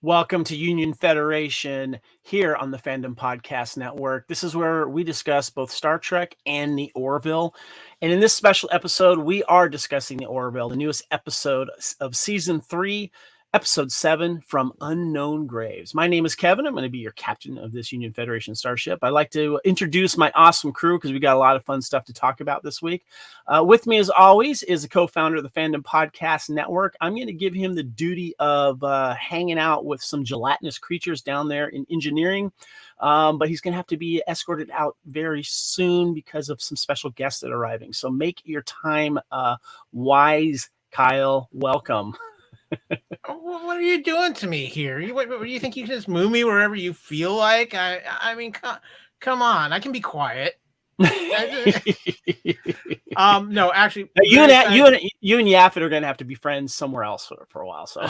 Welcome to Union Federation here on the Fandom Podcast Network. This is where we discuss both Star Trek and the Orville. And in this special episode, we are discussing the Orville, the newest episode of Season 3, Episode 7, From Unknown Graves. My name is Kevin. I'm going to be your captain of this Union Federation starship. I'd like to introduce my awesome crew because we got a lot of fun stuff to talk about this week. With me, as always, is the co-founder of the Fandom Podcast Network. I'm going to give him the duty of hanging out with some gelatinous creatures down there in engineering, but he's going to have to be escorted out very soon because of some special guests that are arriving. So make your time wise, Kyle. Welcome. What are you doing to me here? What do you think you can just move me wherever you feel like? I mean, come on. I can be quiet. No, actually, you and Yaffet are going to have to be friends somewhere else for a while. So,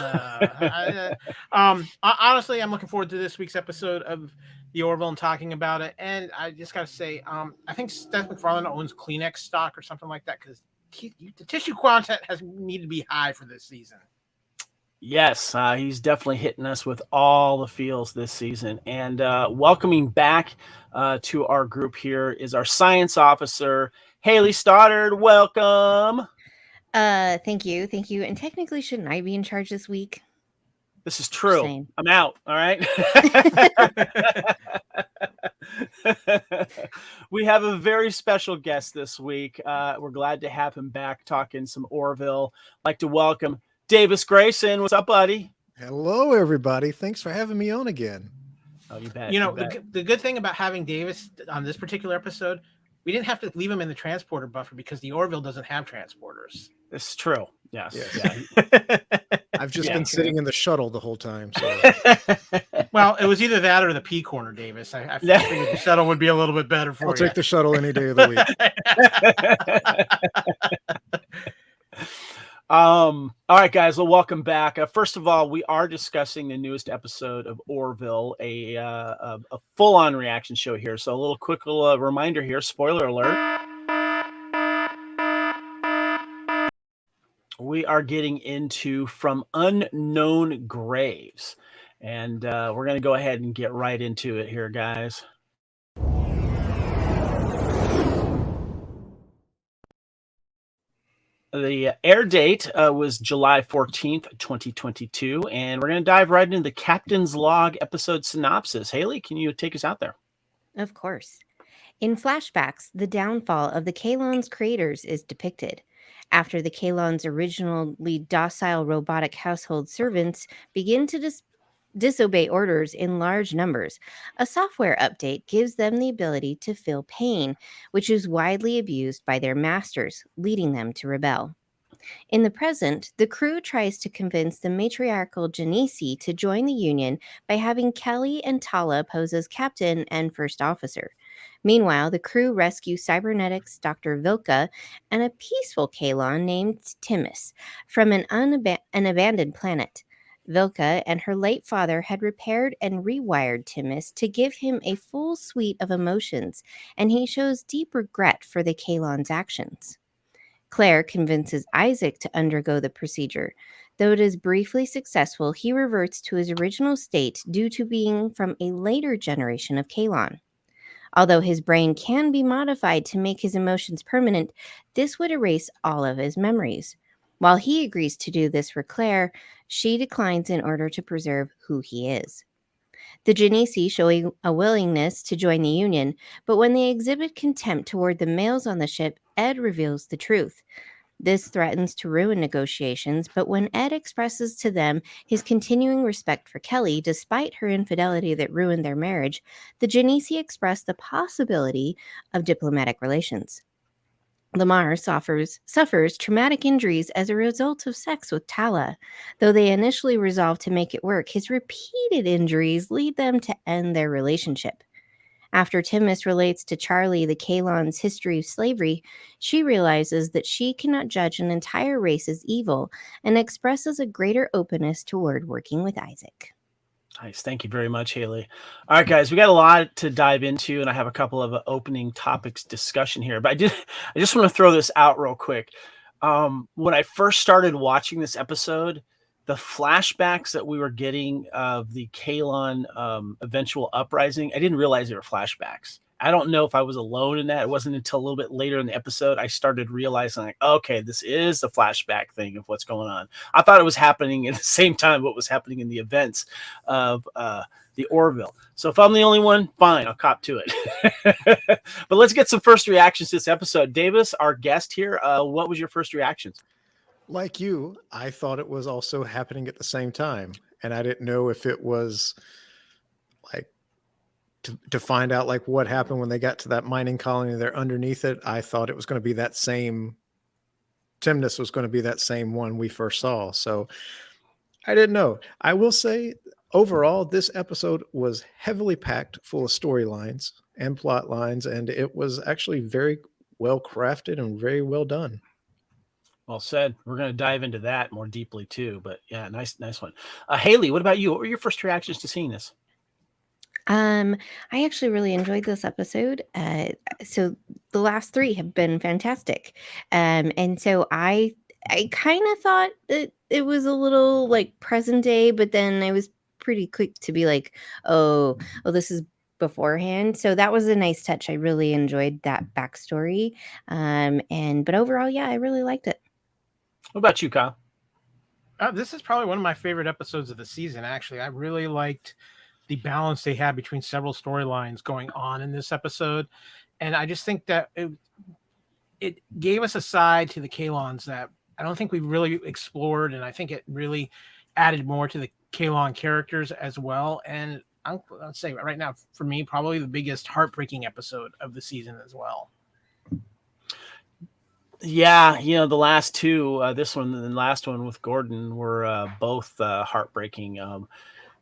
honestly, I'm looking forward to this week's episode of the Orville and talking about it. And I just got to say, I think Seth MacFarlane owns Kleenex stock or something like that because the tissue content has needed to be high for this season. Yes, he's definitely hitting us with all the feels this season. And welcoming back to our group here is our science officer, Haley Stoddard. Welcome. Thank you. And technically, shouldn't I be in charge this week? This is true. I'm out. All right. We have a very special guest this week. We're glad to have him back talking some Orville. I'd like to welcome Davis Grayson. What's up, buddy? Hello, everybody. Thanks for having me on again. Oh, you bet. The good thing about having Davis on this particular episode, we didn't have to leave him in the transporter buffer because the Orville doesn't have transporters. This is true. Yes. Yeah. I've just been sitting in the shuttle the whole time. So. Well, it was either that or the P corner, Davis. I figured the shuttle would be a little bit better for you. I'll take the shuttle any day of the week. All right, guys. Well, welcome back. First of all, we are discussing the newest episode of Orville, a full-on reaction show here. So a little quick reminder here, spoiler alert. We are getting into From Unknown Graves, and we're going to go ahead and get right into it here, guys. The air date was July 14th, 2022, and we're going to dive right into the Captain's Log episode synopsis. Haley, can you take us out there? Of course. In flashbacks, the downfall of the Kalon's creators is depicted. After the Kalon's originally docile robotic household servants begin to disobey orders in large numbers, a software update gives them the ability to feel pain, which is widely abused by their masters, leading them to rebel. In the present, the crew tries to convince the matriarchal Genesi to join the Union by having Kelly and Tala pose as captain and first officer. Meanwhile, the crew rescue cybernetics Dr. Vilka and a peaceful Kalon named Timus from an abandoned planet. Vilka and her late father had repaired and rewired Timus to give him a full suite of emotions, and he shows deep regret for the Kalon's actions. Claire convinces Isaac to undergo the procedure. Though it is briefly successful, he reverts to his original state due to being from a later generation of Kalon. Although his brain can be modified to make his emotions permanent, this would erase all of his memories. While he agrees to do this for Claire, she declines in order to preserve who he is. The Genesi showing a willingness to join the Union, but when they exhibit contempt toward the males on the ship, Ed reveals the truth. This threatens to ruin negotiations, but when Ed expresses to them his continuing respect for Kelly, despite her infidelity that ruined their marriage, the Genesi express the possibility of diplomatic relations. Lamar suffers traumatic injuries as a result of sex with Tala. Though they initially resolve to make it work, his repeated injuries lead them to end their relationship. After Timus relates to Charlie the Kalon's history of slavery, she realizes that she cannot judge an entire race as evil and expresses a greater openness toward working with Isaac. Nice. Thank you very much, Haley. All right, guys, we got a lot to dive into, and I have a couple of opening topics discussion here, but I just want to throw this out real quick. When I first started watching this episode, the flashbacks that we were getting of the Kalon eventual uprising, I didn't realize they were flashbacks. I don't know if I was alone in that. It wasn't until a little bit later in the episode I started realizing, like, okay, this is the flashback thing of what's going on. I thought it was happening at the same time what was happening in the events of the Orville. So if I'm the only one, fine, I'll cop to it. But let's get some first reactions to this episode. Davis, our guest here, what was your first reactions? Like you, I thought it was also happening at the same time. And I didn't know if it was like to find out like what happened when they got to that mining colony there underneath it. I thought it was going to be that same Timnus was going to be that same one we first saw. So I didn't know. I will say overall, this episode was heavily packed full of storylines and plot lines, and it was actually very well crafted and very well done. Well said. We're going to dive into that more deeply too. But yeah, nice one. Haley, what about you? What were your first reactions to seeing this? I actually really enjoyed this episode. So the last three have been fantastic. And so I kind of thought that it was a little like present day, but then I was pretty quick to be like, oh, this is beforehand. So that was a nice touch. I really enjoyed that backstory. But overall, yeah, I really liked it. What about you, Kyle? This is probably one of my favorite episodes of the season, actually. I really liked the balance they had between several storylines going on in this episode. And I just think that it gave us a side to the Kalons that I don't think we've really explored. And I think it really added more to the Kalon characters as well. And I'll say right now, for me, probably the biggest heartbreaking episode of the season as well. Yeah, the last two, this one and the last one with Gordon were both heartbreaking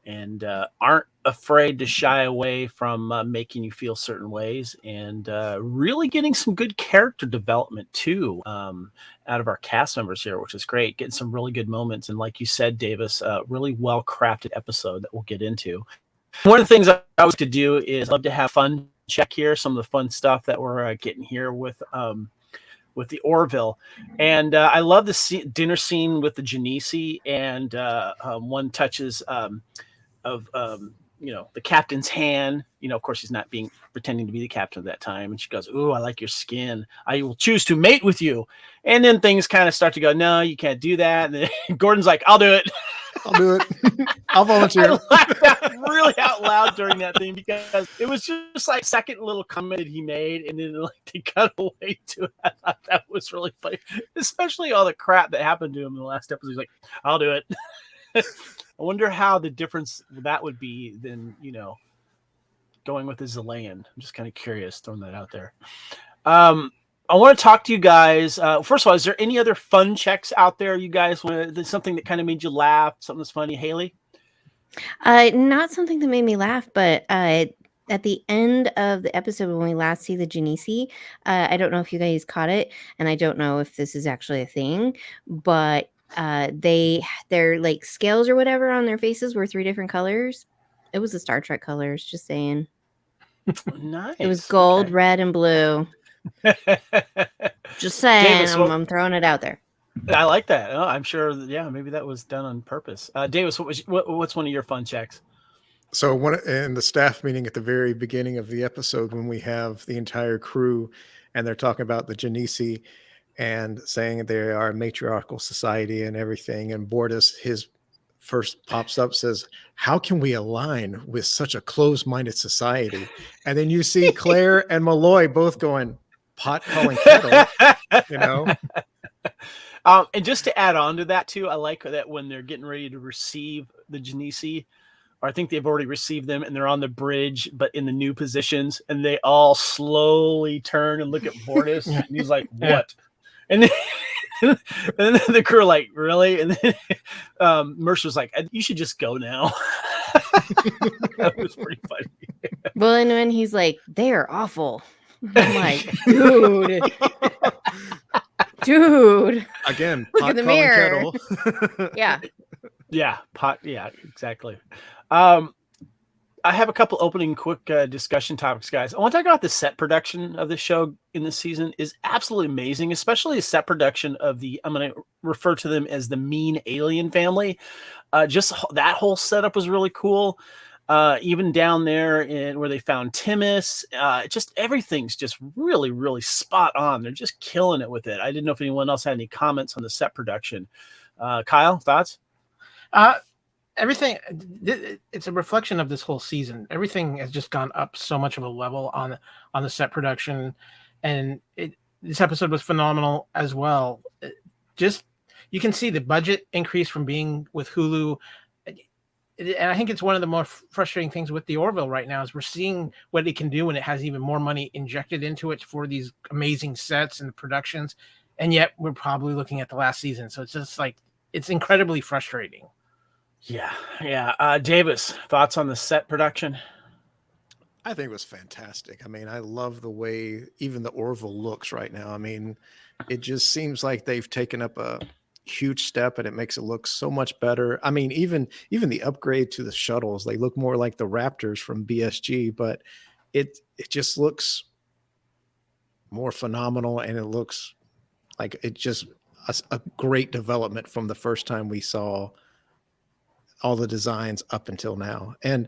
and aren't afraid to shy away from making you feel certain ways and really getting some good character development too out of our cast members here, which is great. Getting some really good moments. And like you said, Davis, really well-crafted episode that we'll get into. One of the things I like to do is love to have fun check here, some of the fun stuff that we're getting here with the Orville. And I love the dinner scene with the Genesi and one touches of the captain's hand. Of course, he's not pretending to be the captain at that time. And she goes, "Ooh, I like your skin. I will choose to mate with you." And then things kind of start to go, "No, you can't do that." And then Gordon's like, "I'll do it. I'll do it. I'll volunteer." I laughed out really out loud during that thing because it was just like second little comment that he made, and then like they cut away to it. I thought that was really funny, especially all the crap that happened to him in the last episode. He's like, "I'll do it." I wonder how the difference that would be than going with the Zelayan. I'm just kind of curious, throwing that out there. I want to talk to you guys. First of all, is there any other fun checks out there? You guys want something that kind of made you laugh? Something that's funny, Haley? Not something that made me laugh, but at the end of the episode when we last see the Genesi, I don't know if you guys caught it, and I don't know if this is actually a thing, but their like scales or whatever on their faces were 3 different colors. It was the Star Trek colors, just saying. Nice. It was gold, red, and blue. Just saying. Davis, I'm throwing it out there. I like that. Oh, I'm sure. Yeah, maybe that was done on purpose. Davis, what's one of your fun checks? So in the staff meeting at the very beginning of the episode, when we have the entire crew and they're talking about the Genesi and saying they are a matriarchal society and everything, and Bortus, his first pops up, says, "How can we align with such a closed-minded society?" And then you see Claire and Malloy both going, "Pot calling kettle," And just to add on to that too, I like that when they're getting ready to receive the Genesi, or I think they've already received them, and they're on the bridge, but in the new positions, and they all slowly turn and look at Bortus, and he's like, "What?" And then, and then the crew are like, "Really?" And then Mercer's like, "You should just go now." That was pretty funny. Well, and when he's like, "They are awful," I'm like, dude. Again, look in the mirror. Kettle. Yeah. Yeah, pot. Yeah, exactly. I have a couple opening quick discussion topics, guys. I want to talk about the set production of the show in this season is absolutely amazing, especially the set production of I'm going to refer to them as the mean alien family. Just that whole setup was really cool. Even down there where they found Timus, just everything's just really, really spot on. They're just killing it with it. I didn't know if anyone else had any comments on the set production. Kyle, thoughts? Everything, it's a reflection of this whole season. Everything has just gone up so much of a level on the set production, and this episode was phenomenal as well. Just you can see the budget increase from being with Hulu, and I think it's one of the more frustrating things with the Orville right now is we're seeing what it can do when it has even more money injected into it for these amazing sets and productions, and yet we're probably looking at the last season. So it's just like it's incredibly frustrating. Yeah. Davis, thoughts on the set production? I think it was fantastic. I mean, I love the way even the Orville looks right now. I mean, it just seems like they've taken up a huge step and it makes it look so much better. I mean, even the upgrade to the shuttles, they look more like the Raptors from BSG, but it just looks more phenomenal, and it looks like it just a great development from the first time we saw all the designs up until now. And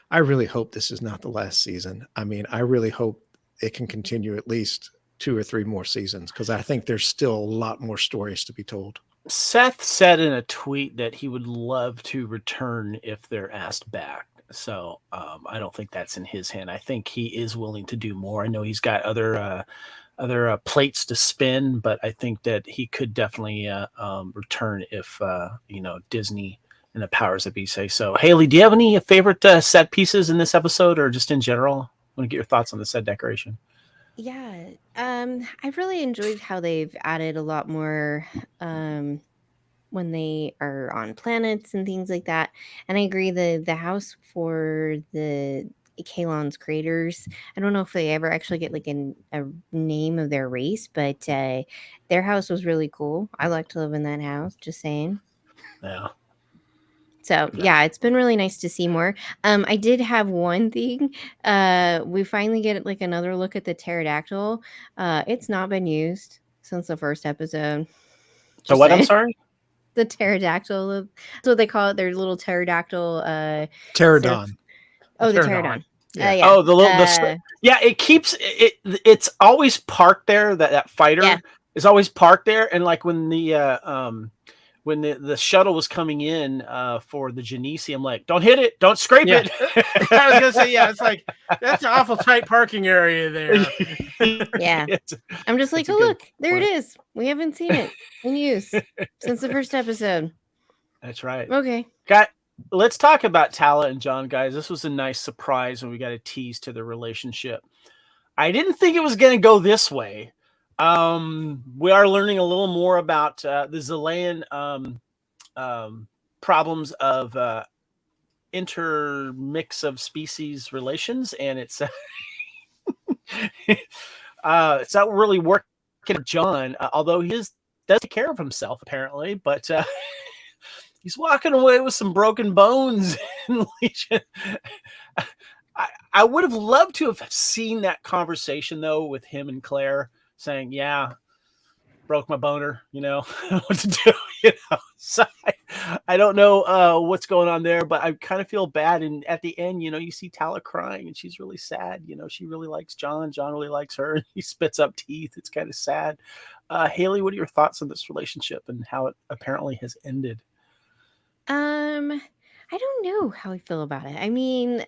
I really hope this is not the last season. I mean, I really hope it can continue at least 2 or 3 more seasons, because I think there's still a lot more stories to be told. Seth said in a tweet that he would love to return if they're asked back. So I don't think that's in his hand. I think he is willing to do more. I know he's got other plates to spin, but I think that he could definitely return if Disney and the powers that be say so. Haley, do you have any favorite set pieces in this episode, or just in general? I want to get your thoughts on the set decoration. Yeah, I've really enjoyed how they've added a lot more when they are on planets and things like that. And I agree, the house for the Kalon's creators, I don't know if they ever actually get like a name of their race, but their house was really cool. I like to live in that house, just saying. Yeah. So yeah, it's been really nice to see more. I did have one thing. We finally get like another look at the pterodactyl. It's not been used since the first episode. So what? I'm sorry. The pterodactyl. That's what they call it. Their little pterodactyl. Pterodon. The pterodon. Yeah. Oh, the little. Yeah, it keeps it. It's always parked there. That fighter is always parked there, and like when the shuttle was coming in for the Genesi, I'm like, don't hit it, don't scrape it. I was gonna say, it's like that's an awful tight parking area there. Yeah, I'm just like, oh look, there it is. We haven't seen it in use since the first episode. That's right. Okay. Let's talk about Tala and John, guys. This was a nice surprise when we got a tease to their relationship. I didn't think it was going to go this way. We are learning a little more about the Zelayan problems of intermix of species relations, and it's not really working for John, although he does take care of himself apparently, but he's walking away with some broken bones. I would have loved to have seen that conversation though with him and Claire, saying, yeah, broke my boner, what to do, So I don't know what's going on there, but I kind of feel bad. And at the end, you see Tala crying and she's really sad. She really likes John. John really likes her. He spits up teeth. It's kind of sad. Haley, what are your thoughts on this relationship and how it apparently has ended? I don't know how I feel about it. I mean,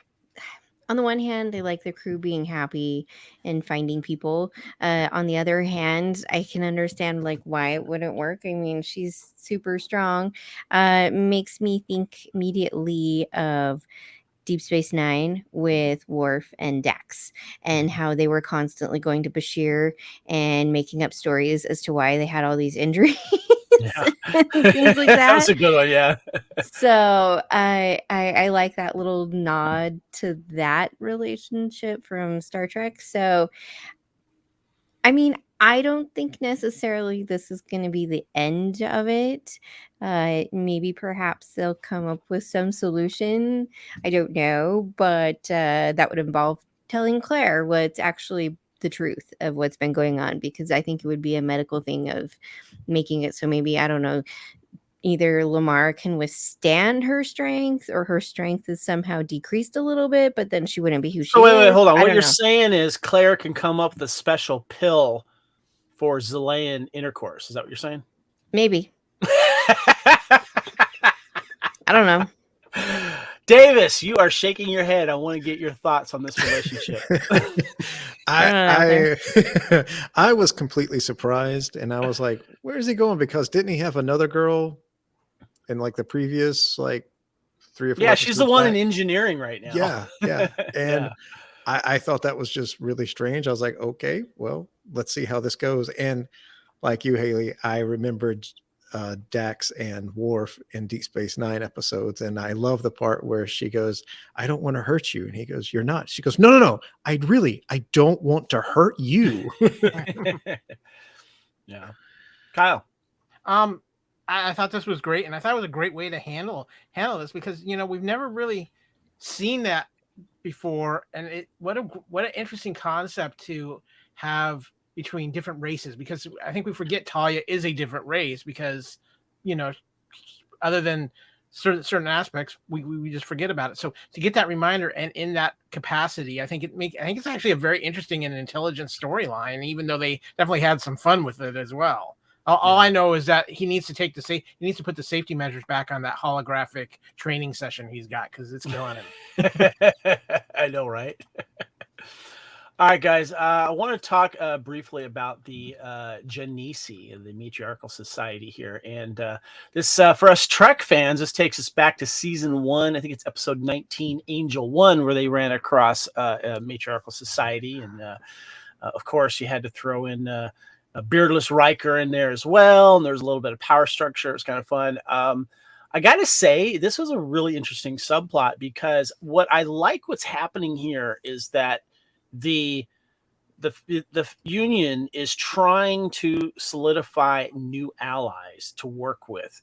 on the one hand, I like the crew being happy and finding people. On the other hand, I can understand like why it wouldn't work. I mean, she's super strong. Makes me think immediately of Deep Space Nine with Worf and Dax, and how they were constantly going to Bashir and making up stories as to why they had all these injuries. Things like that. That was a good one, yeah. So I like that little nod to that relationship from Star Trek. So I mean, I don't think necessarily this is going to be the end of it. Maybe perhaps they'll come up with some solution. I don't know, but that would involve telling Claire what's actually the truth of what's been going on, because I think it would be a medical thing of making it so maybe, I don't know, either Lamar can withstand her strength or her strength is somehow decreased a little bit, but then she wouldn't be who she wait, is. hold on. I What don't you're know. saying is Claire can come up with a special pill for Zillian intercourse. Is that what you're saying? Maybe. I don't know. Davis, you are shaking your head. I want to get your thoughts on this relationship. I was completely surprised, and I was like, "Where is he going?" Because didn't he have another girl in like the previous like 3 or 4? Yeah, she's the episodes one back? in engineering right now. Yeah, and Yeah. I thought that was just really strange. I was like, okay, well, let's see how this goes. And like you, Haley, I remembered Dax and Worf in Deep Space Nine episodes, and I love the part where she goes, "I don't want to hurt you," and he goes, "You're not." She goes, "No, I don't want to hurt you." Yeah, Kyle. I thought this was great, and I thought it was a great way to handle this, because we've never really seen that before, and what an interesting concept to have between different races, because I think we forget Talia is a different race, because other than certain aspects, we just forget about it. So to get that reminder and in that capacity, I think it's actually a very interesting and intelligent storyline, even though they definitely had some fun with it as well. All I know is that he needs to put the safety measures back on that holographic training session he's got, because it's killing him. I know, right? All right, guys. I want to talk briefly about the Genesi, the Matriarchal Society here, and this for us Trek fans, this takes us back to season 1. I think it's episode 19, Angel 1, where they ran across a Matriarchal Society, and of course, you had to throw in a beardless Riker in there as well, and there's a little bit of power structure. It's kind of fun. I gotta say, this was a really interesting subplot, because what I like what's happening here is that the Union is trying to solidify new allies to work with,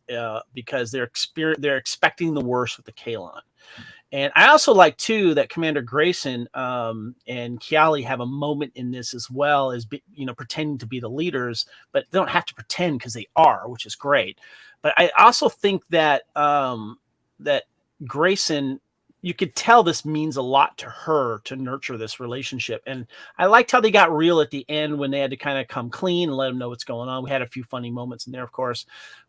because they're expecting the worst with the Kalon. And I also like too that Commander Grayson and Kiali have a moment in this as well, as pretending to be the leaders, but they don't have to pretend because they are, which is great. But I also think that that Grayson, you could tell this means a lot to her to nurture this relationship. And I liked how they got real at the end when they had to kind of come clean and let them know what's going on. We had a few funny moments in there, of course.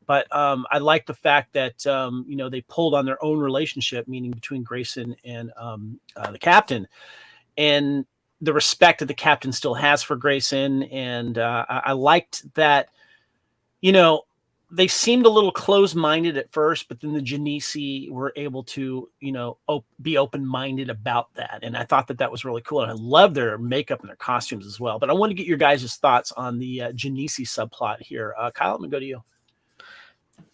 But I like the fact that, they pulled on their own relationship, meaning between Grayson and the captain, and the respect that the captain still has for Grayson. And I liked that, they seemed a little closed-minded at first, but then the Genesi were able to, be open-minded about that. And I thought that was really cool. And I love their makeup and their costumes as well. But I want to get your guys' thoughts on the Genesi subplot here. Kyle, I'm going to go to you.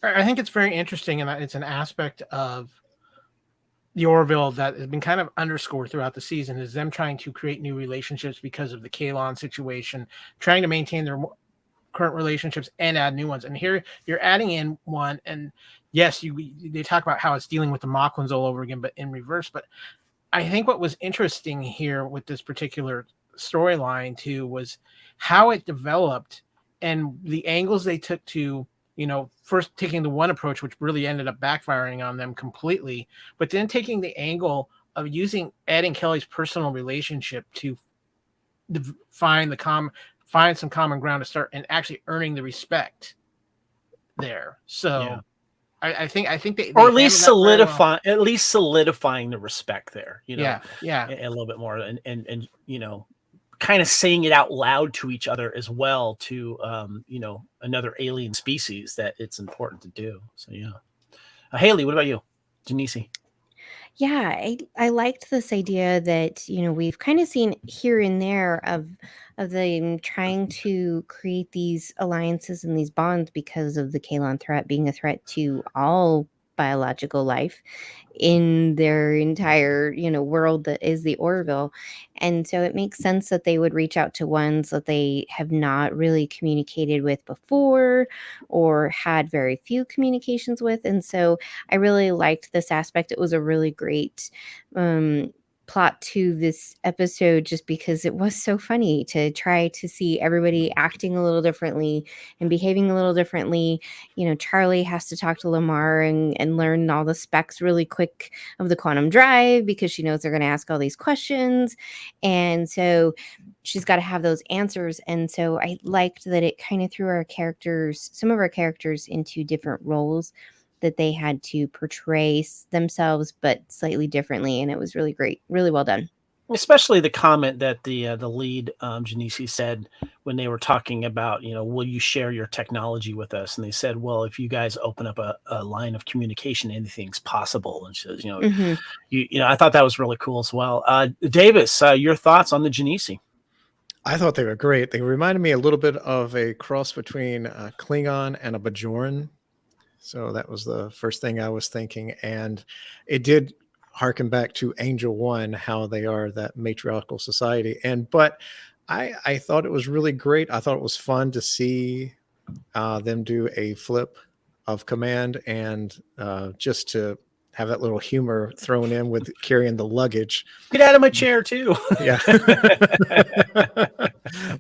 I think it's very interesting, and it's an aspect of the Orville that has been kind of underscored throughout the season, is them trying to create new relationships because of the Kalon situation, trying to maintain their current relationships and add new ones. And here you're adding in one, and yes, they talk about how it's dealing with the Mocklins all over again, but in reverse. But I think what was interesting here with this particular storyline too was how it developed and the angles they took to, first taking the one approach, which really ended up backfiring on them completely, but then taking the angle of adding Kelly's personal relationship to find some common ground to start and actually earning the respect there. So yeah. I think they or at least solidifying the respect there, yeah, a little bit more, and kind of saying it out loud to each other as well, to another alien species, that it's important to do. So yeah. Haley, what about you? Genesi. Yeah, I liked this idea that, we've kind of seen here and there of them trying to create these alliances and these bonds because of the Kalon threat being a threat to all biological life in their entire, world that is the Orville. And so it makes sense that they would reach out to ones that they have not really communicated with before or had very few communications with. And so I really liked this aspect. It was a really great plot to this episode, just because it was so funny to try to see everybody acting a little differently and behaving a little differently. Charlie has to talk to Lamar and learn all the specs really quick of the quantum drive, because she knows they're going to ask all these questions. And so she's got to have those answers. And so I liked that it kind of threw some of our characters into different roles that they had to portray themselves, but slightly differently. And it was really great. Really well done. Especially the comment that the lead Genesi said when they were talking about, will you share your technology with us? And they said, well, if you guys open up a line of communication, anything's possible. And she says, I thought that was really cool as well. Davis, your thoughts on the Genesi? I thought they were great. They reminded me a little bit of a cross between a Klingon and a Bajoran. So that was the first thing I was thinking. And it did harken back to Angel One, how they are that matriarchal society. But I thought it was really great. I thought it was fun to see them do a flip of command, and just to have that little humor thrown in with carrying the luggage. Get out of my chair too. Yeah.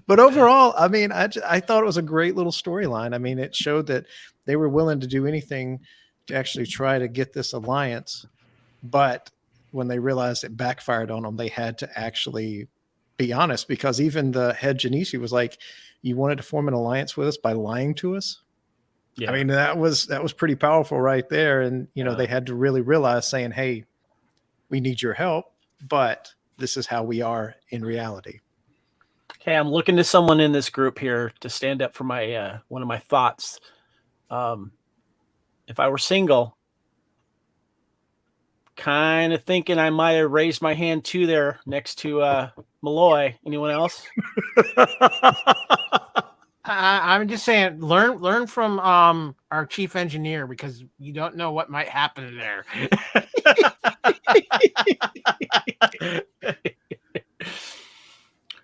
But overall, I mean, I thought it was a great little storyline. I mean, it showed that they were willing to do anything to actually try to get this alliance. But when they realized it backfired on them, they had to actually be honest, because even the head Genesi was like, you wanted to form an alliance with us by lying to us? Yeah. I mean, that was pretty powerful right there. And, they had to really realize, saying, hey, we need your help, but this is how we are in reality. Okay, I'm looking to someone in this group here to stand up for my one of my thoughts. If I were single, kind of thinking I might have raised my hand too there next to Malloy. Anyone else? I'm just saying, learn from our chief engineer, because you don't know what might happen there.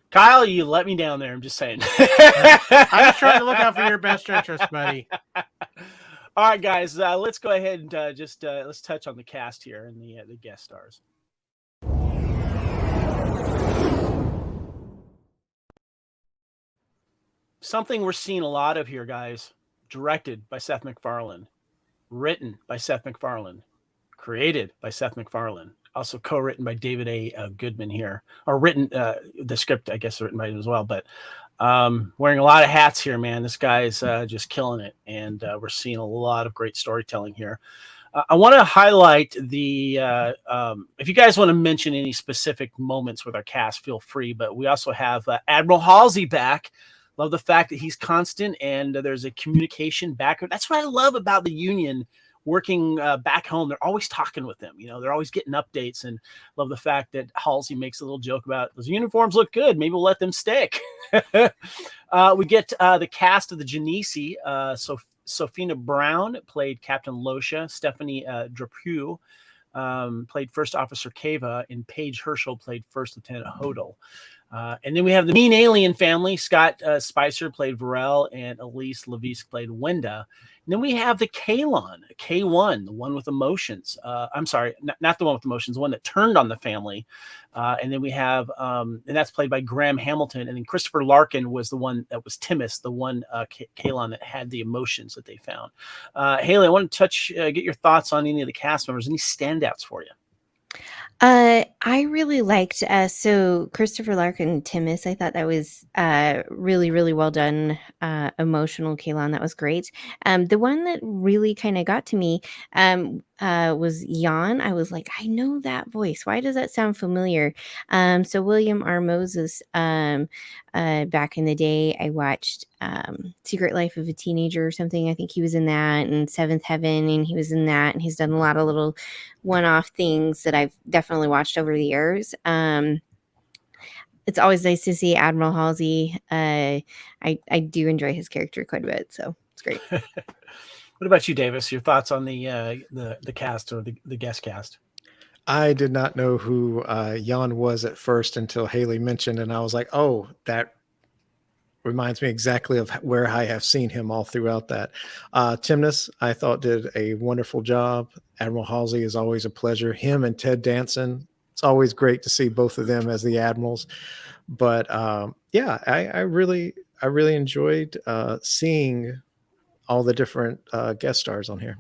Kyle, you let me down there. I'm just saying. I'm just trying to look out for your best interest, buddy. All right, guys, let's go ahead and let's touch on the cast here and the guest stars. Something we're seeing a lot of here, guys. Directed by Seth MacFarlane, written by Seth MacFarlane, created by Seth MacFarlane, also co-written by David A. Goodman here, or written the script, I guess, written by him as well. But wearing a lot of hats here, man. This guy's just killing it, and we're seeing a lot of great storytelling here. I want to highlight the if you guys want to mention any specific moments with our cast, feel free. But we also have Admiral Halsey back. Love the fact that he's constant and there's a communication back. That's what I love about the Union working back home. They're always talking with them. They're always getting updates, and love the fact that Halsey makes a little joke about those uniforms look good. Maybe we'll let them stick. We get the cast of the Genesi. Sophina Brown played Captain Losha. Stephanie Drapeau played First Officer Kava, and Paige Herschel played First Lieutenant Hodel. And then we have the Mean Alien family. Scott Spicer played Varel, and Elise Levisk played Wenda. And then we have the Kalon, K1, the one with emotions. I'm sorry, not the one with emotions, the one that turned on the family. And then we have, and that's played by Graham Hamilton. And then Christopher Larkin was the one that was Timus, the one Kalon that had the emotions that they found. Haley, I want to get your thoughts on any of the cast members. Any standouts for you? I really liked so Christopher Larkin, Timus. I thought that was really, really well done. Emotional Kalon, that was great. The one that really kind of got to me was Jan. I was like, I know that voice. Why does that sound familiar? So William R. Moses. Back in the day, I watched Secret Life of a Teenager or something. I think he was in that, and Seventh Heaven, and he was in that, and he's done a lot of little one-off things that I've definitely watched over the years. It's always nice to see Admiral Halsey. I do enjoy his character quite a bit, so it's great. What about you, Davis? Your thoughts on the cast or the guest cast? I did not know who Jan was at first until Haley mentioned, and I was like, oh, that reminds me exactly of where I have seen him all throughout that. Timnus, I thought, did a wonderful job. Admiral Halsey is always a pleasure. Him and Ted Danson, it's always great to see both of them as the admirals. But yeah, I really enjoyed seeing all the different guest stars on here.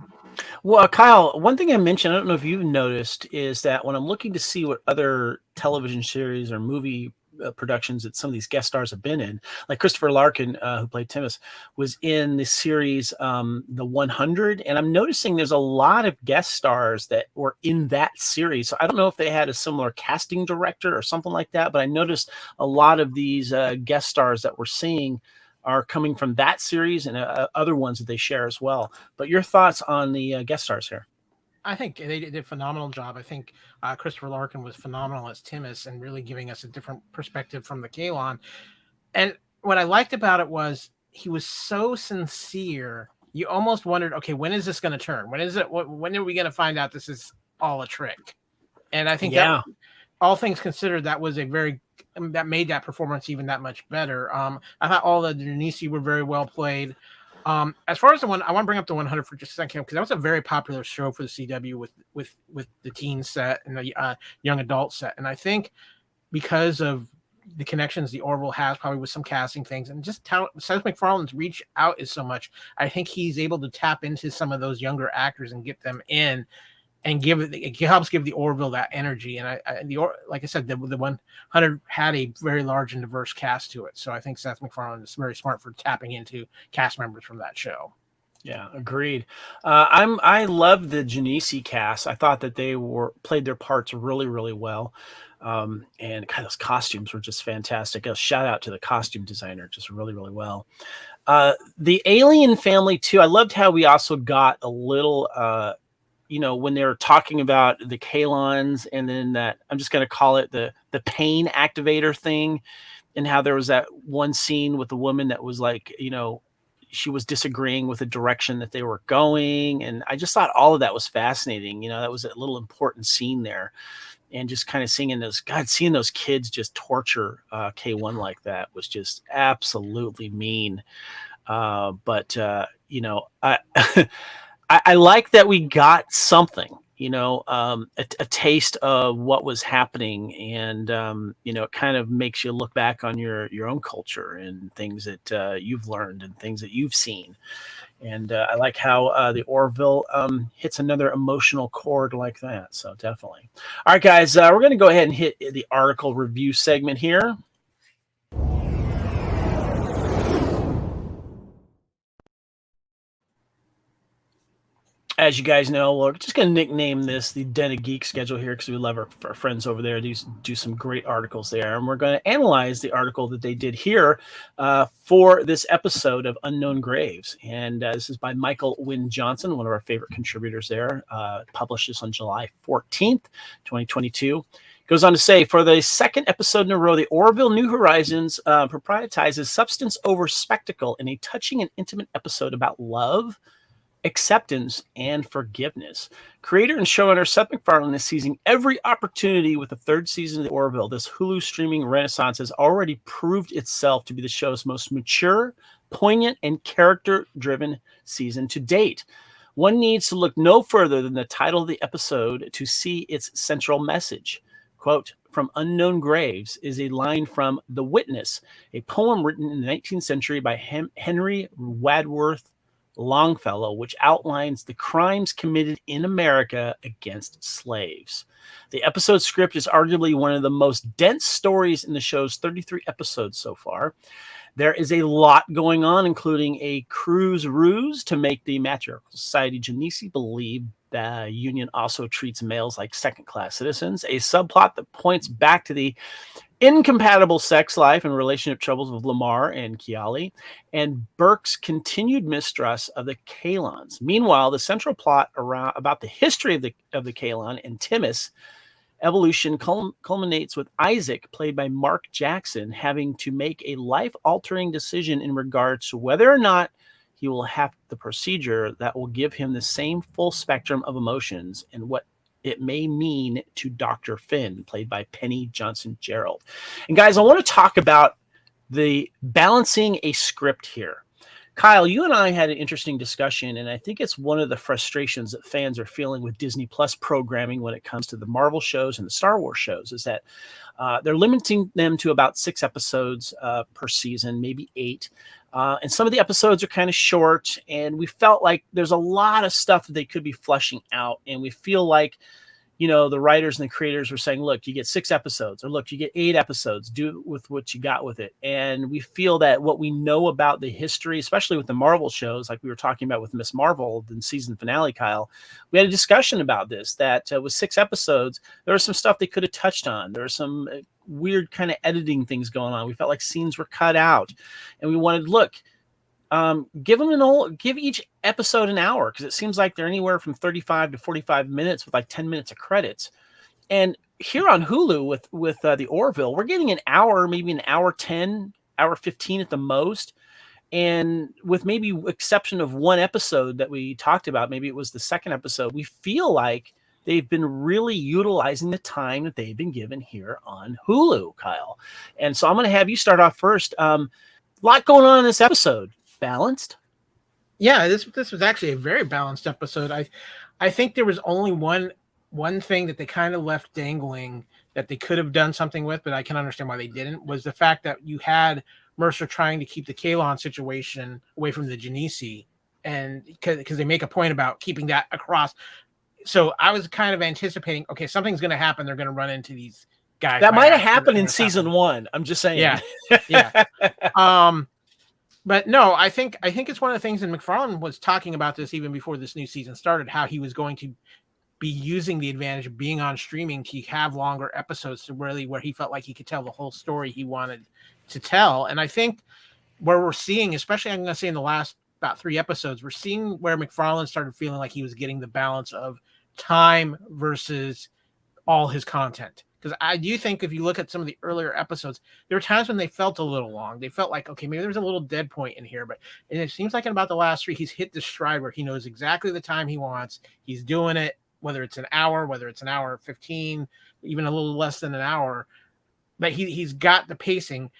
Well, Kyle, one thing I mentioned, I don't know if you've noticed, is that when I'm looking to see what other television series or movie productions that some of these guest stars have been in, like Christopher Larkin, who played Timus, was in the series The 100, and I'm noticing there's a lot of guest stars that were in that series. So I don't know if they had a similar casting director or something like that, but I noticed a lot of these guest stars that we're seeing are coming from that series and other ones that they share as well. But your thoughts on the guest stars here? I think they did a phenomenal job. I think Christopher Larkin was phenomenal as Timus and really giving us a different perspective from the Kalon. And what I liked about it was he was so sincere. You almost wondered, okay, when is this going to turn? When is it? When are we going to find out this is all a trick? And I think that, all things considered, that was that made that performance even that much better. I thought all the Denise were very well played. As far as the one, I want to bring up the 100 for just a second, because that was a very popular show for the CW with the teen set and the young adult set. And I think because of the connections the Orville has, probably with some casting things, and just how Seth MacFarlane's reach out is so much, I think he's able to tap into some of those younger actors and get them in, and it helps give the Orville that energy. And like I said, the 100 had a very large and diverse cast to it. So I think Seth MacFarlane is very smart for tapping into cast members from that show. Yeah, agreed. I love the Genesi cast. I thought that they played their parts really, really well. And God, those costumes were just fantastic. A shout out to the costume designer, just really, really well. The Alien family too. I loved how we also got a little, when they were talking about the Kalons, and then that, I'm just going to call it the pain activator thing, and how there was that one scene with the woman that was like, she was disagreeing with the direction that they were going. And I just thought all of that was fascinating. That was a little important scene there. And just kind of seeing those kids just torture K1 like that was just absolutely mean. But I like that we got something, a taste of what was happening. And, it kind of makes you look back on your own culture and things that you've learned and things that you've seen. And I like how the Orville hits another emotional chord like that. So definitely. All right, guys, we're going to go ahead and hit the article review segment here. As you guys know, we're just going to nickname this the Den of Geek schedule here, because we love our friends over there. Do some great articles there. And we're going to analyze the article that they did here for this episode of Unknown Graves. And this is by Michael Wynn Johnson, one of our favorite contributors there. Published this on July 14th, 2022. Goes on to say, for the second episode in a row, the Orville New Horizons prioritizes substance over spectacle in a touching and intimate episode about love, acceptance, and forgiveness. Creator and showrunner Seth MacFarlane is seizing every opportunity with the third season of The Orville. This Hulu streaming renaissance has already proved itself to be the show's most mature, poignant, and character-driven season to date. One needs to look no further than the title of the episode to see its central message. Quote, "From Unknown Graves" is a line from The Witness, a poem written in the 19th century by Henry Wadsworth Longfellow, which outlines the crimes committed in America against slaves. The episode script is arguably one of the most dense stories in the show's 33 episodes so far. There is a lot going on, including a crew's ruse to make the Matriarchal Society Genesi believe the Union also treats males like second-class citizens, a subplot that points back to the incompatible sex life and relationship troubles of Lamar and Kiali, and Burke's continued mistrust of the Kalons. Meanwhile, the central plot about the history of the Kalon and Timus evolution culminates with Isaac, played by Mark Jackson, having to make a life-altering decision in regards to whether or not he will have the procedure that will give him the same full spectrum of emotions and what it may mean to Dr. Finn, played by Penny Johnson-Gerald. And guys, I want to talk about the balancing a script here. Kyle, you and I had an interesting discussion, and I think it's one of the frustrations that fans are feeling with Disney Plus programming when it comes to the Marvel shows and the Star Wars shows, is that they're limiting them to about 6 episodes per season, maybe 8. And some of the episodes are kind of short, and we felt like there's a lot of stuff that they could be fleshing out. And we feel like, you know, the writers and the creators were saying, look, you get 6 episodes, or look, you get 8 episodes, do with what you got with it. And we feel that what we know about the history, especially with the Marvel shows, like we were talking about with Miss Marvel, the season finale, Kyle, we had a discussion about this, that with 6 episodes, there was some stuff they could have touched on. There was some weird kind of editing things going on. We felt like scenes were cut out, and we wanted, look, give each episode an hour, because it seems like they're anywhere from 35 to 45 minutes with like 10 minutes of credits. And here on Hulu with the Orville, we're getting an hour, maybe an hour 10, hour 15 at the most. And with maybe exception of one episode that we talked about, maybe it was the second episode, we feel like they've been really utilizing the time that they've been given here on Hulu, Kyle. And so I'm going to have you start off first. A lot going on in this episode. Balanced? Yeah, this was actually a very balanced episode. I think there was only one thing that they kind of left dangling that they could have done something with, but I can understand why they didn't, was the fact that you had Mercer trying to keep the Kalon situation away from the Genesi, and because they make a point about keeping that across. So I was kind of anticipating, okay, something's going to happen. They're going to run into these guys. That might have happened in season 1. I'm just saying. Yeah. Yeah. But no, I think it's one of the things, and McFarlane was talking about this even before this new season started, how he was going to be using the advantage of being on streaming to have longer episodes, to really where he felt like he could tell the whole story he wanted to tell. And I think where we're seeing, especially I'm going to say in the last about 3 episodes, we're seeing where McFarlane started feeling like he was getting the balance of time versus all his content. Because I do think if you look at some of the earlier episodes, there were times when they felt a little long. They felt like, okay, maybe there's a little dead point in here. But and it seems like in about the last 3, he's hit the stride where he knows exactly the time he wants. He's doing it, whether it's an hour, whether it's an hour 15, even a little less than an hour. But he's got the pacing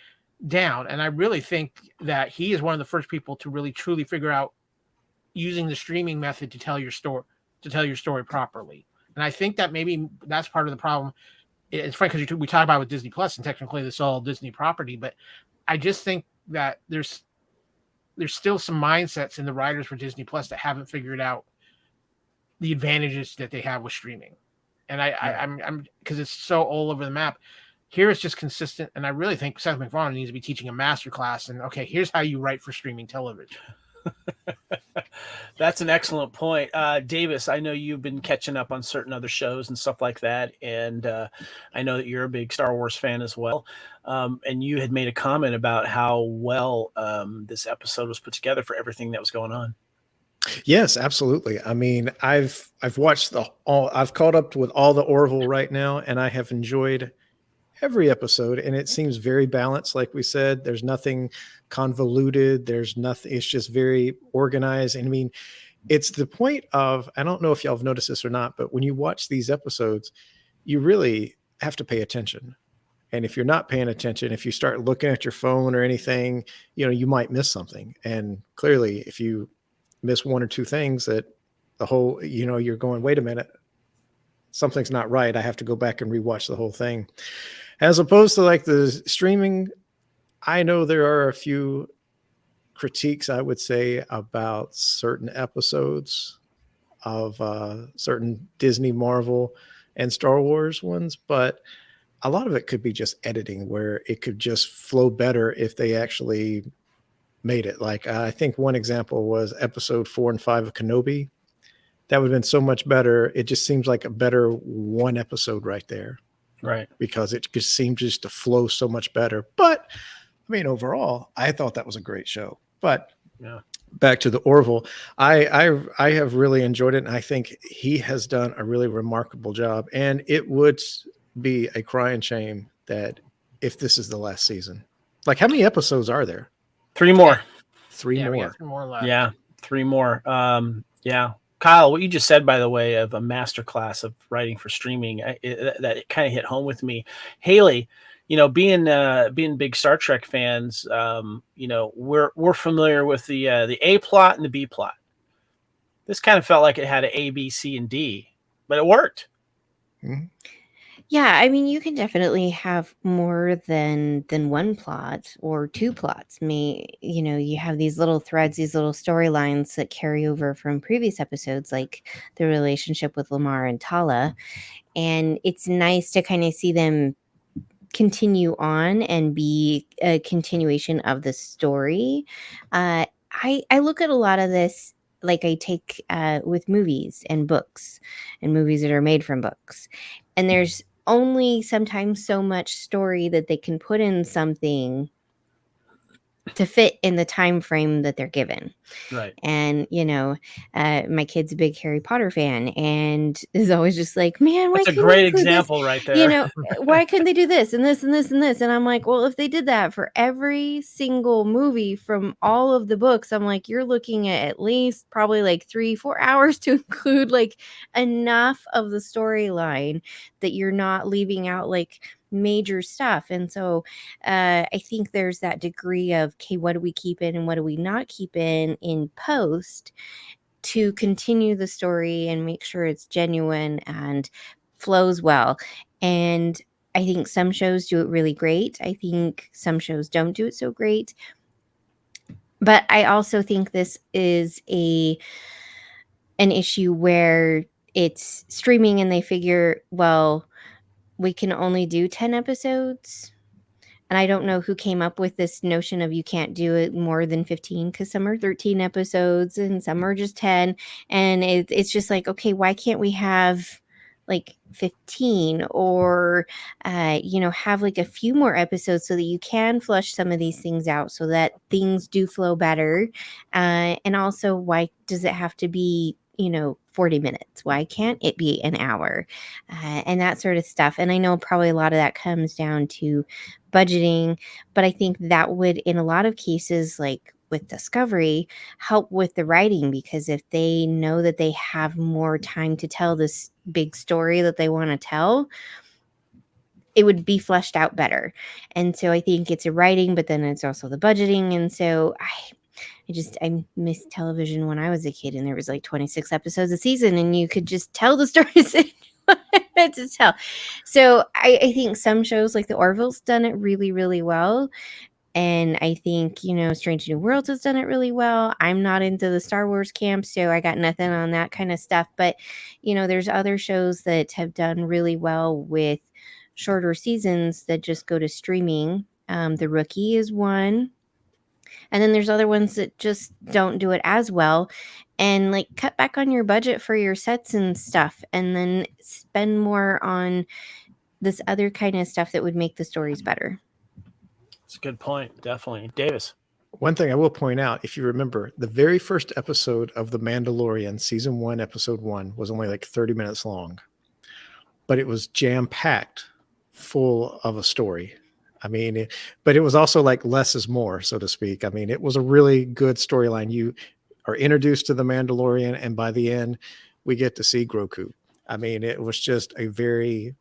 down. And I really think that he is one of the first people to really truly figure out using the streaming method to tell your story properly. And I think that maybe that's part of the problem. It's funny because we talk about with Disney Plus, and technically this is all Disney property, but I just think that there's still some mindsets in the writers for Disney Plus that haven't figured out the advantages that they have with streaming. And I'm because it's so all over the map. Here it's just consistent, and I really think Seth MacFarlane needs to be teaching a master class. And okay, here's how you write for streaming television. That's an excellent point. Davis, I know you've been catching up on certain other shows and stuff like that. And I know that you're a big Star Wars fan as well. And you had made a comment about how well this episode was put together for everything that was going on. Yes, absolutely. I mean, I've watched I've caught up with all the Orville right now, and I have enjoyed every episode, and it seems very balanced. Like we said, there's nothing convoluted. There's nothing. It's just very organized. And I mean, it's the point of, I don't know if y'all have noticed this or not, but when you watch these episodes, you really have to pay attention. And if you're not paying attention, if you start looking at your phone or anything, you might miss something. And clearly, if you miss 1 or 2 things, that the whole, you're going, wait a minute, something's not right. I have to go back and rewatch the whole thing. As opposed to like the streaming, I know there are a few critiques, I would say, about certain episodes of certain Disney, Marvel, and Star Wars ones, but a lot of it could be just editing, where it could just flow better if they actually made it. Like I think one example was episode 4 and 5 of Kenobi. That would have been so much better. It just seems like a better one episode right there. Right. Because it just seemed just to flow so much better. But I mean, overall, I thought that was a great show. But yeah, back to the Orville, I have really enjoyed it. And I think he has done a really remarkable job. And it would be a crying shame that if this is the last season. Like, how many episodes are there? 3 more. Three We more. got 3 more left. Yeah, 3 more. Yeah. Kyle, what you just said, by the way, of a masterclass of writing for streaming, that it kind of hit home with me. Haley, being big Star Trek fans, we're familiar with the A plot and the B plot. This kind of felt like it had an A, B, C, and D, but it worked. Mm-hmm. Yeah, I mean, you can definitely have more than one plot or 2 plots. You have these little threads, these little storylines that carry over from previous episodes, like the relationship with Lamar and Tala. And it's nice to kind of see them continue on and be a continuation of the story. I look at a lot of this like I take with movies and books and movies that are made from books. And there's only sometimes so much story that they can put in something to fit in the time frame that they're given. Right. And my kid's a big Harry Potter fan and is always just like, man, why That's a couldn't great they include example this? right there. Why couldn't they do this and this and this and this? And I'm like, well, if they did that for every single movie from all of the books, I'm like, you're looking at least probably like 3-4 hours to include like enough of the storyline that you're not leaving out like major stuff. And so I think there's that degree of, okay, what do we keep in and what do we not keep in post to continue the story and make sure it's genuine and flows well. And I think some shows do it really great. I think some shows don't do it so great. But I also think this is an issue where it's streaming and they figure, well, we can only do 10 episodes. And I don't know who came up with this notion of you can't do it more than 15 because some are 13 episodes and some are just 10. And it's just like, okay, why can't we have like 15 or, have like a few more episodes so that you can flush some of these things out so that things do flow better. And also, why does it have to be 40 minutes? Why can't it be an hour? And that sort of stuff. And I know probably a lot of that comes down to budgeting, but I think that would, in a lot of cases, like with Discovery, help with the writing, because if they know that they have more time to tell this big story that they want to tell, it would be fleshed out better. And so I think it's a writing, but then it's also the budgeting. And so I missed television when I was a kid, and there was like 26 episodes a season, and you could just tell the stories that you wanted to tell. So I think some shows like the Orville's done it really, really well. And I think, Strange New Worlds has done it really well. I'm not into the Star Wars camp, so I got nothing on that kind of stuff. But, there's other shows that have done really well with shorter seasons that just go to streaming. The Rookie is one. And then there's other ones that just don't do it as well. And like cut back on your budget for your sets and stuff, and then spend more on this other kind of stuff that would make the stories better. It's a good point. Definitely. Davis. One thing I will point out, if you remember, the very first episode of The Mandalorian, season 1, episode 1, was only like 30 minutes long, but it was jam-packed full of a story. I mean, but it was also like less is more, so to speak. I mean, it was a really good storyline. You are introduced to the Mandalorian, and by the end, we get to see Grogu. I mean, it was just a very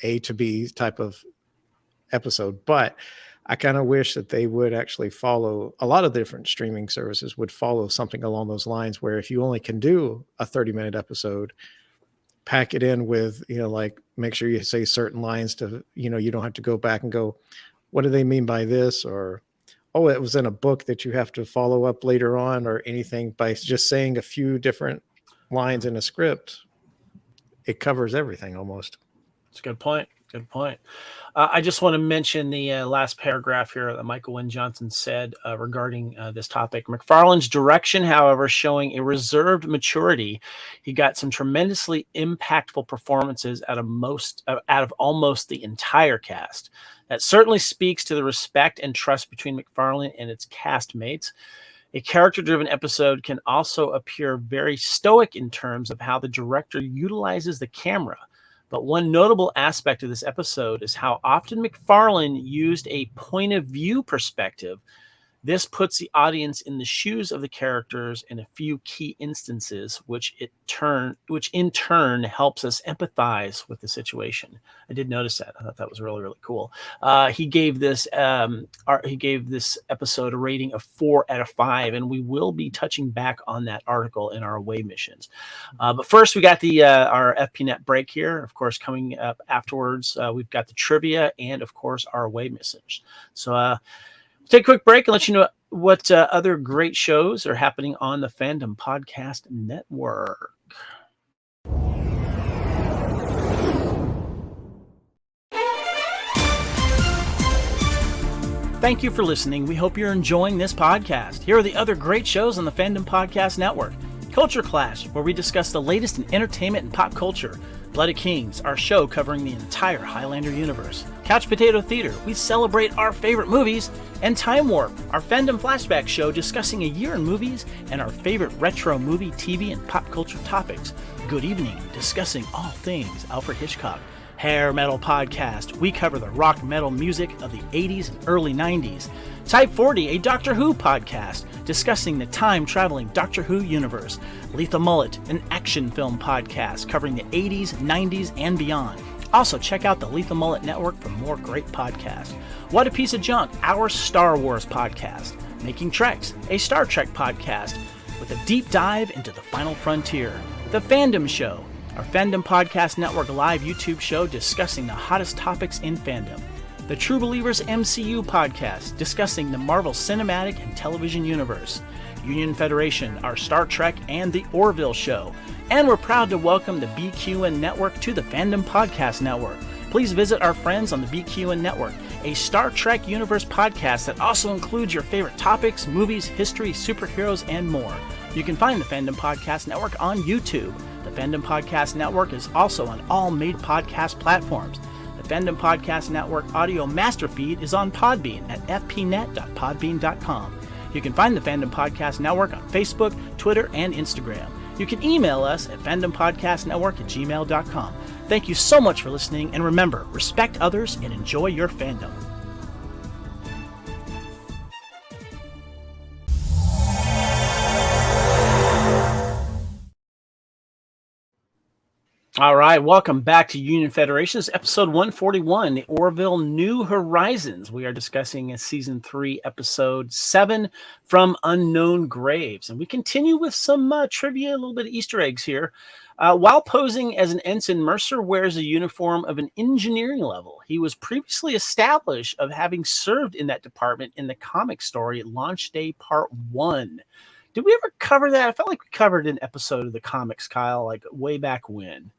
A to B type of episode, but I kind of wish that they would actually follow, a lot of different streaming services would follow something along those lines, where if you only can do a 30-minute episode, pack it in with, like make sure you say certain lines to, you don't have to go back and go, what do they mean by this? Or, oh, it was in a book that you have to follow up later on, or anything. By just saying a few different lines in a script, it covers everything almost. That's a good point. Good point. I just want to mention the last paragraph here that Michael Wynn Johnson said regarding this topic. McFarlane's direction, however, showing a reserved maturity. He got some tremendously impactful performances out of almost the entire cast. That certainly speaks to the respect and trust between McFarlane and its cast mates. A character-driven episode can also appear very stoic in terms of how the director utilizes the camera. But one notable aspect of this episode is how often McFarlane used a point of view perspective This puts the audience in the shoes of the characters in a few key instances, which in turn helps us empathize with the situation. I did notice that. I thought that was really, really cool. He gave this episode a rating of 4 out of 5, and we will be touching back on that article in our away missions. But first, we got our FPNet break here. Of course, coming up afterwards, we've got the trivia and, of course, our away missions. So take a quick break and let you know what other great shows are happening on the Fandom Podcast Network. Thank you for listening. We hope you're enjoying this podcast. Here are the other great shows on the Fandom Podcast Network. Culture Clash, where we discuss the latest in entertainment and pop culture. Blooded Kings, our show covering the entire Highlander universe. Couch Potato Theater, we celebrate our favorite movies. And Time Warp, our fandom flashback show discussing a year in movies and our favorite retro movie, TV, and pop culture topics. Good Evening, discussing all things Alfred Hitchcock. Hair Metal Podcast, we cover the rock metal music of the 80s and early 90s. Type 40, a Doctor Who podcast, discussing the time-traveling Doctor Who universe. Lethal Mullet, an action film podcast covering the 80s, 90s, and beyond. Also, check out the Lethal Mullet Network for more great podcasts. What a Piece of Junk, our Star Wars podcast. Making Treks, a Star Trek podcast with a deep dive into the final frontier. The Fandom Show, our Fandom Podcast Network live YouTube show discussing the hottest topics in fandom. The True Believers MCU podcast, discussing the Marvel Cinematic and Television Universe. Union Federation, our Star Trek and the Orville Show. And we're proud to welcome the BQN Network to the Fandom Podcast Network. Please visit our friends on the BQN Network, a Star Trek Universe podcast that also includes your favorite topics, movies, history, superheroes, and more. You can find the Fandom Podcast Network on YouTube. The Fandom Podcast Network is also on all made podcast platforms. The Fandom Podcast Network audio master feed is on Podbean at fpnet.podbean.com. You can find the Fandom Podcast Network on Facebook, Twitter, and Instagram. You can email us at fandompodcastnetwork@gmail.com. Thank you so much for listening, and remember, respect others and enjoy your fandom. All right, welcome back to Union Federation. This is episode 141, the Orville New Horizons. We are discussing season 3, episode 7, From Unknown Graves. And we continue with some trivia, a little bit of Easter eggs here. While posing as an ensign, Mercer wears a uniform of an engineering level. He was previously established of having served in that department in the comic story Launch Day Part 1. Did we ever cover that? I felt like we covered an episode of the comics, Kyle, like way back when.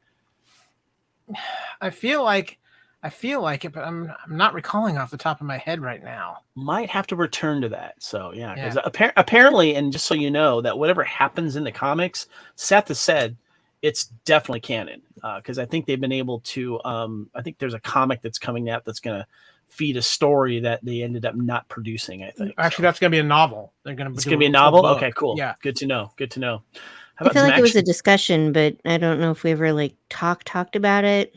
I feel like it, but I'm not recalling off the top of my head right now. Might have to return to that. So yeah, because apparently, and just so you know, that whatever happens in the comics, Seth has said it's definitely canon. Because I think they've been able to. I think there's a comic that's coming out that's going to feed a story that they ended up not producing. I think actually that's going to be a novel. It's going to be a novel. Okay, cool. Yeah, good to know. Good to know. I feel like it was a discussion, but I don't know if we ever talked about it.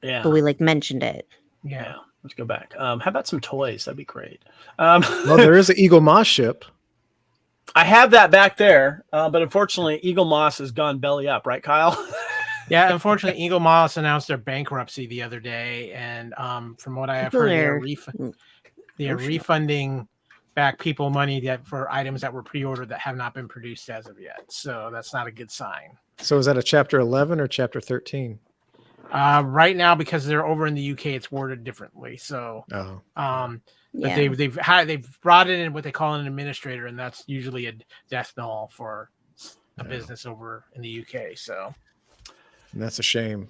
Yeah, but we mentioned it. Yeah, let's go back. How about some toys? That'd be great. Well, there is an Eagle Moss ship. I have that back there, but unfortunately, Eagle Moss has gone belly up. Right, Kyle? Yeah, unfortunately, Eagle Moss announced their bankruptcy the other day, and from what I have heard, they are refunding back people money for items that were pre-ordered that have not been produced as of yet. So that's not a good sign. So is that a chapter 11 or chapter 13? Right now, because they're over in the UK, it's worded differently. So, but they've brought in what they call an administrator, and that's usually a death knell for a business over in the UK. So, and that's a shame.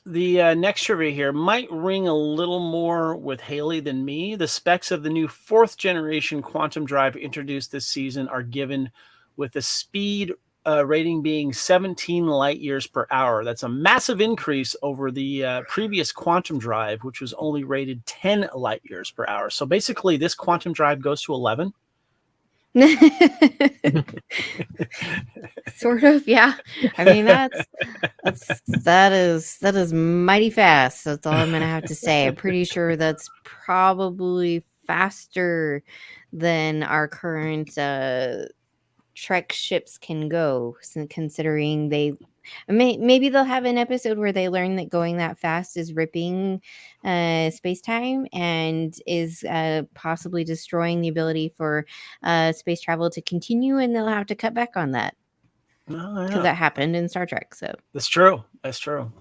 The next trivia here might ring a little more with Haley than me. The specs of the new 4th generation quantum drive introduced this season are given with the speed rating being 17 light years per hour. That's a massive increase over the previous quantum drive, which was only rated 10 light years per hour. So basically, this quantum drive goes to 11. Sort of, yeah. I mean, that is mighty fast. That's all I'm gonna have to say. I'm pretty sure that's probably faster than our current Trek ships can go, considering maybe they'll have an episode where they learn that going that fast is ripping space-time and is possibly destroying the ability for space travel to continue, and they'll have to cut back on that. Because that happened in Star Trek. So that's true. That's true.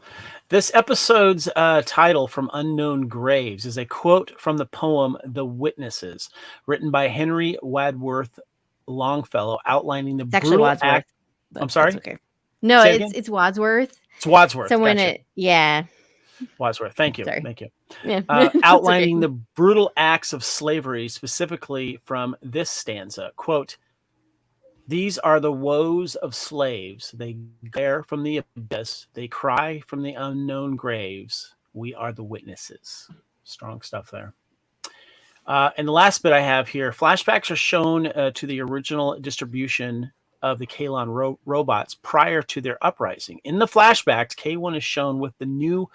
This episode's title, From Unknown Graves, is a quote from the poem The Witnesses, written by Henry Wadsworth Longfellow, outlining the brutal act. I'm sorry? Okay. No, it's Wadsworth. It's Wadsworth. Someone gotcha. Wadsworth. Thank you. Sorry. Thank you. Yeah. Outlining the brutal acts of slavery, specifically from this stanza. Quote, "These are the woes of slaves. They glare from the abyss. They cry from the unknown graves. We are the witnesses." Strong stuff there. And the last bit I have here, flashbacks are shown to the original distribution of the Kalon robots prior to their uprising. In the flashbacks, K1 is shown with the new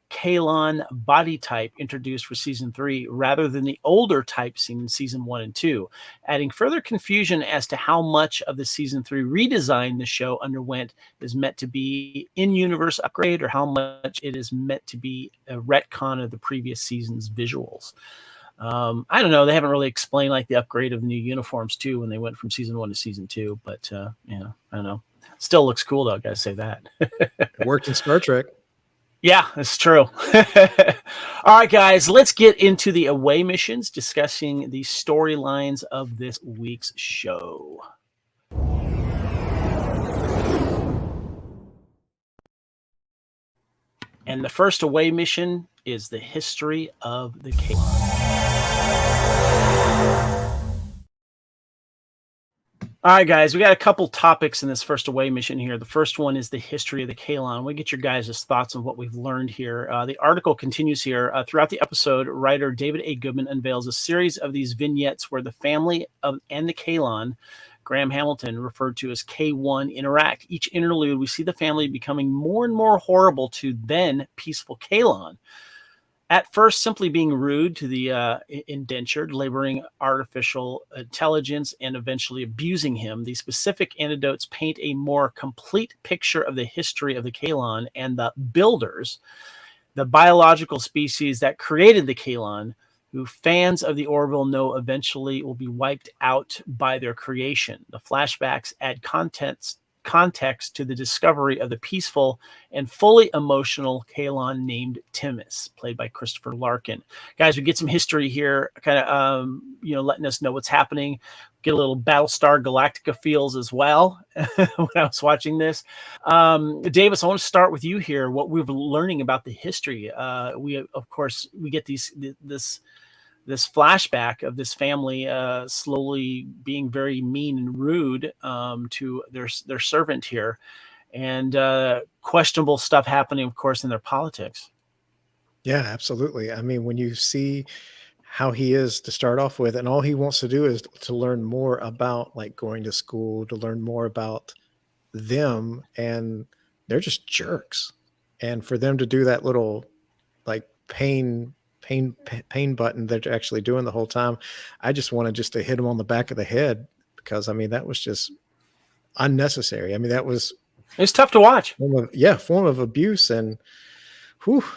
Kalon body type introduced for season 3 rather than the older type seen in season 1 and 2, adding further confusion as to how much of the season 3 redesign the show underwent is meant to be in-universe upgrade or how much it is meant to be a retcon of the previous season's visuals. I don't know. They haven't really explained like the upgrade of the new uniforms too when they went from season 1 to season 2, but I don't know. Still looks cool though. I gotta say that. It worked in Star Trek. Yeah, that's true. All right, guys, let's get into the away missions, discussing the storylines of this week's show. And the first away mission is the history of the Kalon. All right, guys, we got a couple topics in this first away mission here. The first one is the history of the Kalon. We get your guys' thoughts on what we've learned here. The article continues here. Throughout the episode, writer David A. Goodman unveils a series of these vignettes where the family and the Kalon, Graham Hamilton, referred to as K1, interact. Each interlude, we see the family becoming more and more horrible to then peaceful Kalon. At first, simply being rude to the indentured, laboring artificial intelligence, and eventually abusing him, the specific anecdotes paint a more complete picture of the history of the Kalon and the builders, the biological species that created the Kalon, who fans of the Orville know eventually will be wiped out by their creation. The flashbacks add context to the discovery of the peaceful and fully emotional Kalon named Timus, played by Christopher Larkin. Guys, we get some history here, kind of letting us know what's happening. Get a little Battlestar Galactica feels as well when I was watching this. Davis, I want to start with you here. What we're learning about the history. We get this flashback of this family slowly being very mean and rude to their servant here, and questionable stuff happening, of course, in their politics. Yeah, absolutely. I mean, when you see how he is to start off with, and all he wants to do is to learn more about like going to school, to learn more about them, and they're just jerks. And for them to do that little like pain button that they're actually doing the whole time, I just wanted to hit him on the back of the head, because I mean that was just unnecessary. I mean it's tough to watch. Form of abuse, and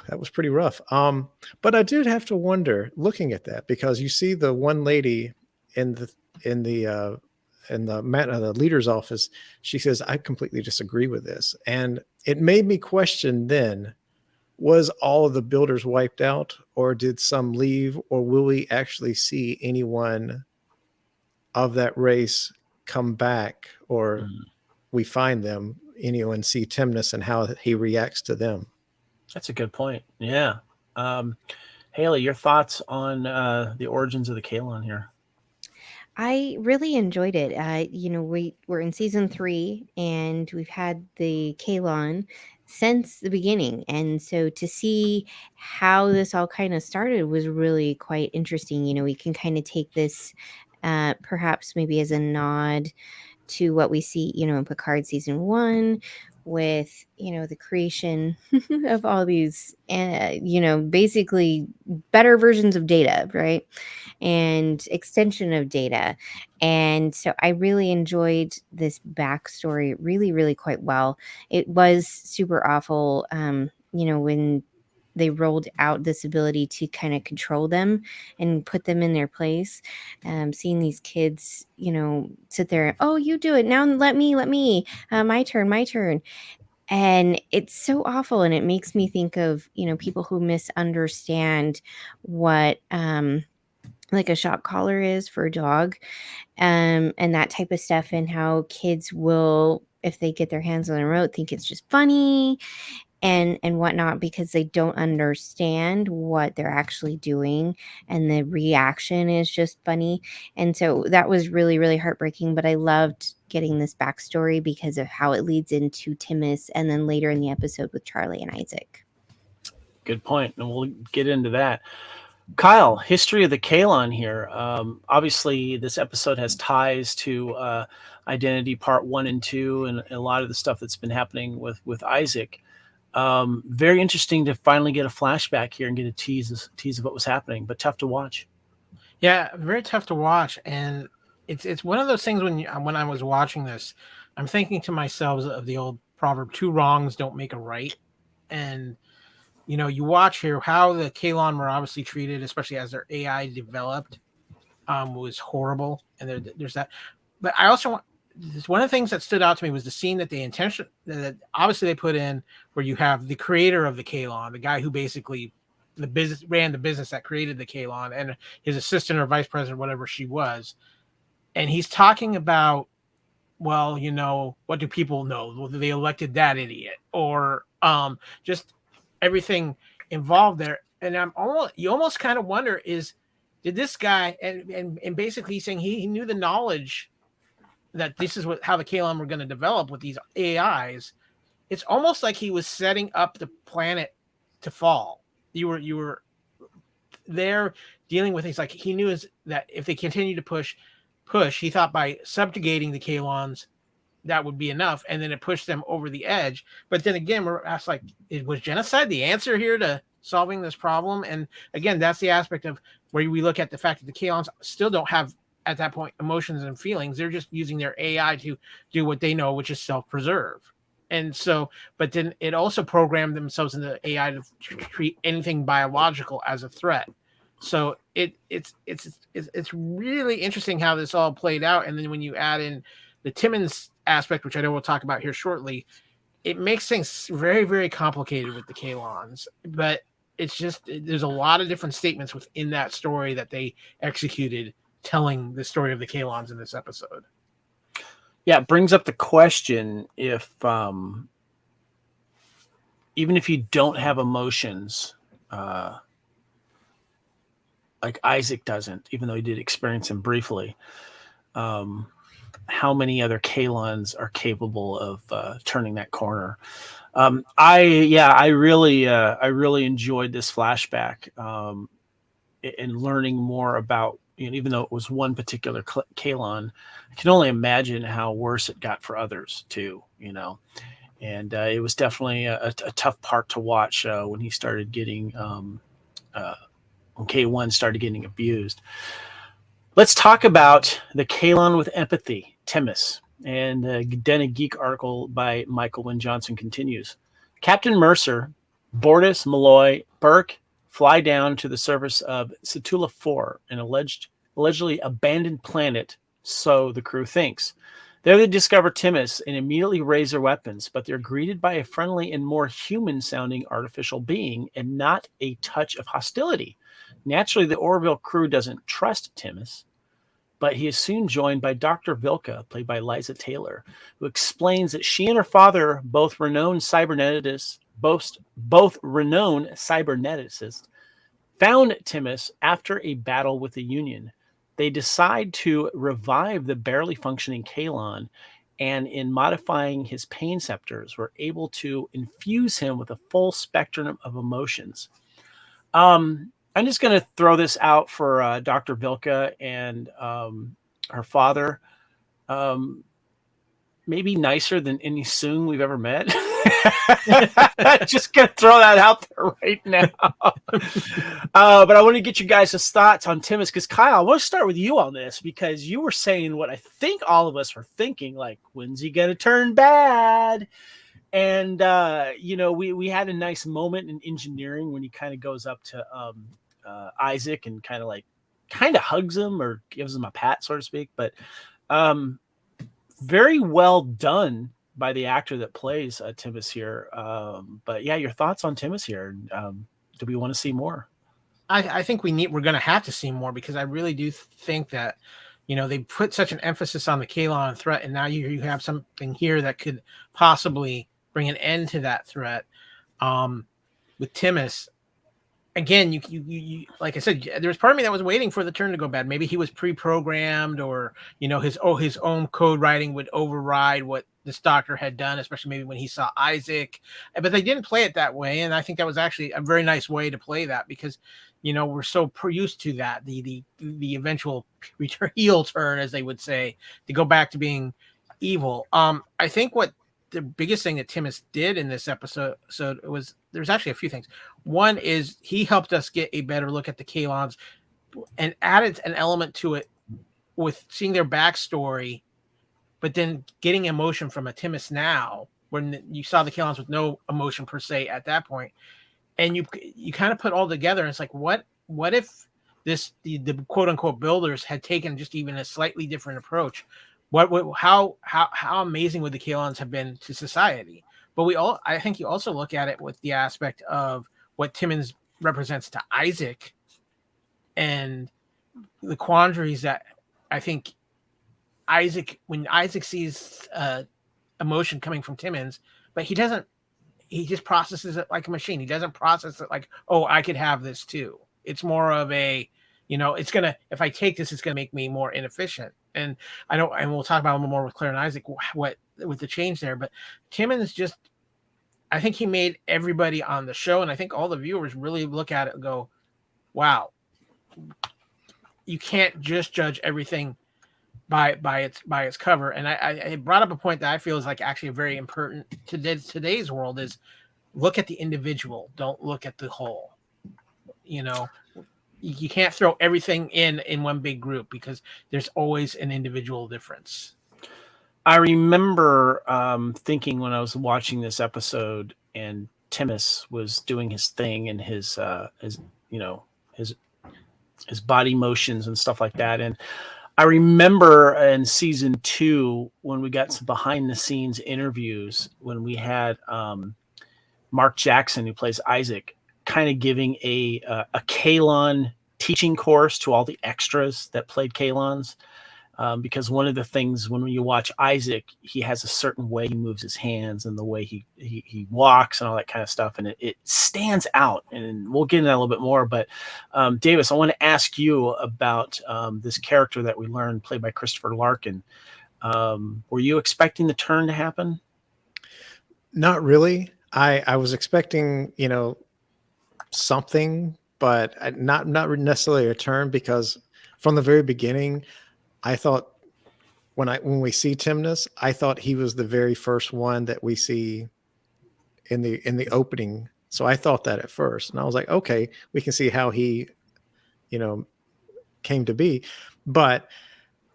that was pretty rough. But I did have to wonder looking at that, because you see the one lady in the leader's office, she says, "I completely disagree with this," and it made me question then, was all of the builders wiped out, or did some leave, or will we actually see anyone of that race come back, or we find them, and see Timnus and how he reacts to them? That's a good point. Yeah. Haley, your thoughts on the origins of the Kalon here? I really enjoyed it. We're in season 3, and we've had the Kalon since the beginning, and so to see how this all kind of started was really quite interesting. We can kind of take this perhaps maybe as a nod to what we see, in Picard season 1, with the creation of all these basically better versions of Data, right? and extension of Data. And so I really enjoyed this backstory really, really quite well. It was super awful, when they rolled out this ability to kind of control them and put them in their place. Seeing these kids, sit there, oh, you do it now, let me, my turn. And it's so awful. And it makes me think of, people who misunderstand what, like a shock collar is for a dog, and that type of stuff, and how kids will, if they get their hands on a remote, think it's just funny and whatnot, because they don't understand what they're actually doing, and the reaction is just funny. And so that was really, really heartbreaking, but I loved getting this backstory because of how it leads into Timus, and then later in the episode with Charlie and Isaac. Good point, and we'll get into that. Kyle, history of the Kalon here. Obviously, this episode has ties to Identity Part 1 and 2 and a lot of the stuff that's been happening with Isaac. Very interesting to finally get a flashback here and get a tease of what was happening, but tough to watch. Yeah, very tough to watch. And it's one of those things when I was watching this, I'm thinking to myself of the old proverb, 2 wrongs don't make a right. And you watch here how the Kalon were obviously treated, especially as their AI developed, was horrible. And there's that. But I also want, one of the things that stood out to me was the scene that that obviously they put in, where you have the creator of the Kalon, the guy who basically ran the business that created the Kalon, and his assistant or vice president, whatever she was. And he's talking about, well, what do people know? Well, they elected that idiot, or just everything involved there. And you almost kind of wonder, did this guy, and basically he's saying he knew the knowledge that this is how the Kalon were going to develop with these AIs. It's almost like he was setting up the planet to fall. You were there dealing with things, like he knew that if they continue to push, he thought by subjugating the Kalons, that would be enough, and then it pushed them over the edge. But then again, we're asked, like, was genocide the answer here to solving this problem? And again, that's the aspect of where we look at the fact that the Kalons still don't have, at that point, emotions and feelings. They're just using their AI to do what they know, which is self-preserve. And so, but then it also programmed themselves in the AI to treat anything biological as a threat. So it's really interesting how this all played out. And then when you add in the Timmons aspect, which I know we'll talk about here shortly, it makes things very, very complicated with the Kalons. But it's just, there's a lot of different statements within that story that they executed, telling the story of the Kalons in this episode. Yeah, it brings up the question, if even if you don't have emotions, like Isaac doesn't, even though he did experience them briefly, how many other Kalons are capable of turning that corner? I really enjoyed this flashback, and learning more about, even though it was one particular Kalon, I can only imagine how worse it got for others too, and it was definitely a tough part to watch when he started getting, when K1 started getting abused. Let's talk about the Kalon with empathy, Timus. And the Den Geek article by Michael Wynne Johnson continues. Captain Mercer, Bortus, Malloy, Burke fly down to the surface of Satula 4, an allegedly abandoned planet, so the crew thinks. There they discover Timus and immediately raise their weapons, but they're greeted by a friendly and more human-sounding artificial being, and not a touch of hostility. Naturally, the Orville crew doesn't trust Timus, but he is soon joined by Dr. Vilka, played by Liza Taylor, who explains that she and her father, both renowned cyberneticists, found Timus after a battle with the Union. They decide to revive the barely functioning Kalon, and in modifying his pain scepters, were able to infuse him with a full spectrum of emotions. I'm just going to throw this out for Dr. Vilka and her father. Maybe nicer than any Soong we've ever met. Just gonna throw that out there right now. But I want to get you guys' thoughts on Timus, because Kyle, I want to start with you on this, because you were saying what I think all of us were thinking, like, when's he gonna turn bad? And we had a nice moment in engineering when he kind of goes up to Isaac and kind of hugs him or gives him a pat, so to speak. But very well done by the actor that plays Timus here. But yeah, your thoughts on Timus here? Do we want to see more? I think we're going to have to see more, because I really do think that, they put such an emphasis on the Kalon threat, and now you have something here that could possibly bring an end to that threat. With Timus, again, you like I said, there was part of me that was waiting for the turn to go bad. Maybe he was pre-programmed, or his own code writing would override what this doctor had done, especially maybe when he saw Isaac. But they didn't play it that way, and I think that was actually a very nice way to play that, because we're so used to that, the eventual heel turn, as they would say, to go back to being evil. I think what the biggest thing that Timus did in this episode was, there's actually a few things. One is he helped us get a better look at the Kalons and added an element to it with seeing their backstory, but then getting emotion from a Timus now, when you saw the Kalons with no emotion per se at that point. And you kind of put all together, and it's like, what if the quote unquote builders had taken just even a slightly different approach? How amazing would the Kalons have been to society? But I think you also look at it with the aspect of what Timmons represents to Isaac, and the quandaries that I think when Isaac sees emotion coming from Timmons, but he just processes it like a machine. He doesn't process it like, oh, I could have this too. It's more of a, if I take this, it's going to make me more inefficient. And and we'll talk about it more with Claire and Isaac, what with the change there. But Timmons I think he made everybody on the show, and I think all the viewers really look at it and go, wow, you can't just judge everything by its cover. And I brought up a point that I feel is like actually very important to today's world, is look at the individual, don't look at the whole. You can't throw everything in one big group, because there's always an individual difference. I remember thinking when I was watching this episode and Timus was doing his thing and his body motions and stuff like that. And I remember in season 2, when we got some behind the scenes interviews, when we had Mark Jackson, who plays Isaac, kind of giving a Kalon teaching course to all the extras that played Kalons. Because one of the things when you watch Isaac, he has a certain way he moves his hands and the way he walks and all that kind of stuff. And it stands out. And we'll get into that a little bit more. But Davis, I want to ask you about this character that we learned, played by Christopher Larkin. Were you expecting the turn to happen? Not really. I was expecting, something, but not necessarily a turn, because from the very beginning, I thought when we see Timnus, I thought he was the very first one that we see in the opening. So I thought that at first, and I was like, okay, we can see how he, came to be. But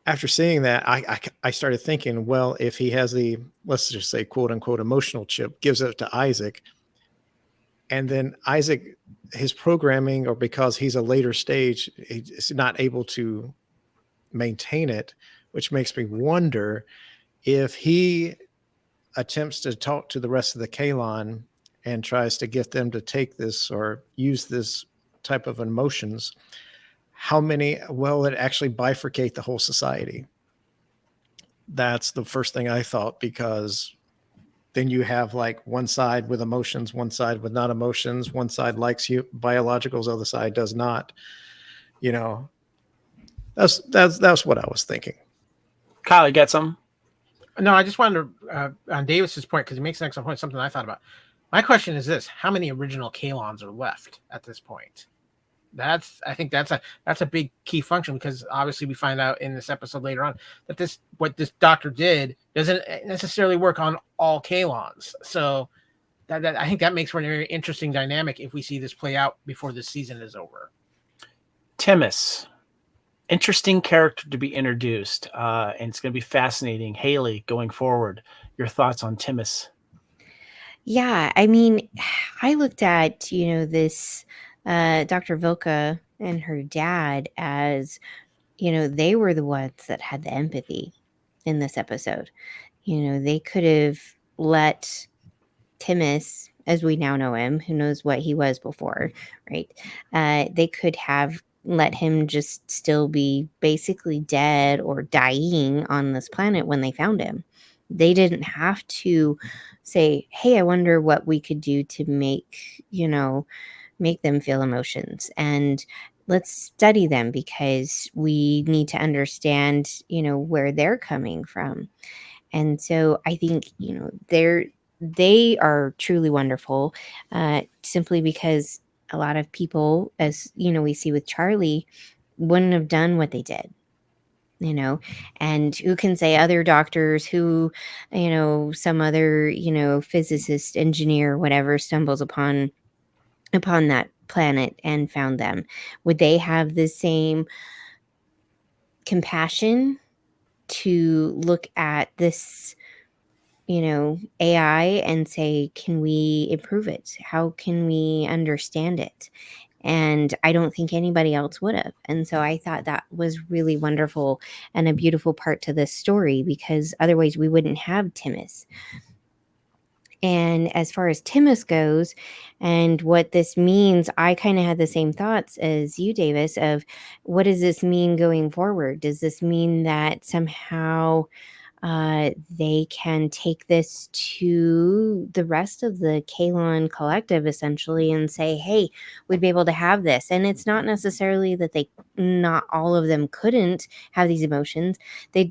after seeing that, I started thinking, well, if he has the, let's just say, quote unquote, emotional chip, gives it to Isaac, and then Isaac, his programming, or because he's a later stage, he's not able to maintain it, which makes me wonder if he attempts to talk to the rest of the Kalon and tries to get them to take this or use this type of emotions, how many will it actually bifurcate the whole society? That's the first thing I thought, because then you have like one side with emotions, one side with not emotions, one side likes you biologicals, other side does not. That's what I was thinking. Kyle, you got some? No, I just wanted to, on Davis's point, because he makes an excellent point, something I thought about. My question is this: how many original Kalons are left at this point? I think that's a big key function, because obviously we find out in this episode later on that what this doctor did doesn't necessarily work on all Kalons. So I think that makes for a very interesting dynamic if we see this play out before the season is over. Timus, interesting character to be introduced, and it's going to be fascinating. Haley, going forward, your thoughts on Timus? Yeah, I mean, I looked at, this Dr. Vilka and her dad as, they were the ones that had the empathy in this episode. They could have let Timus, as we now know him, who knows what he was before, right? They could have let him just still be basically dead or dying on this planet when they found him. They didn't have to say, hey, I wonder what we could do to make them feel emotions, and let's study them because we need to understand, where they're coming from. And so I think, they are truly wonderful, simply because a lot of people, as we see with Charlie, wouldn't have done what they did. And who can say other doctors who, some other, physicist, engineer, whatever, stumbles upon that planet and found them, would they have the same compassion to look at this, AI and say, can we improve it? How can we understand it? And I don't think anybody else would have. And so I thought that was really wonderful and a beautiful part to this story, because otherwise we wouldn't have Timus. And as far as Timus goes and what this means, I kind of had the same thoughts as you, Davis, of what does this mean going forward? Does this mean that somehow they can take this to the rest of the Kalon collective, essentially, and say, hey, we'd be able to have this? And it's not necessarily that not all of them couldn't have these emotions. A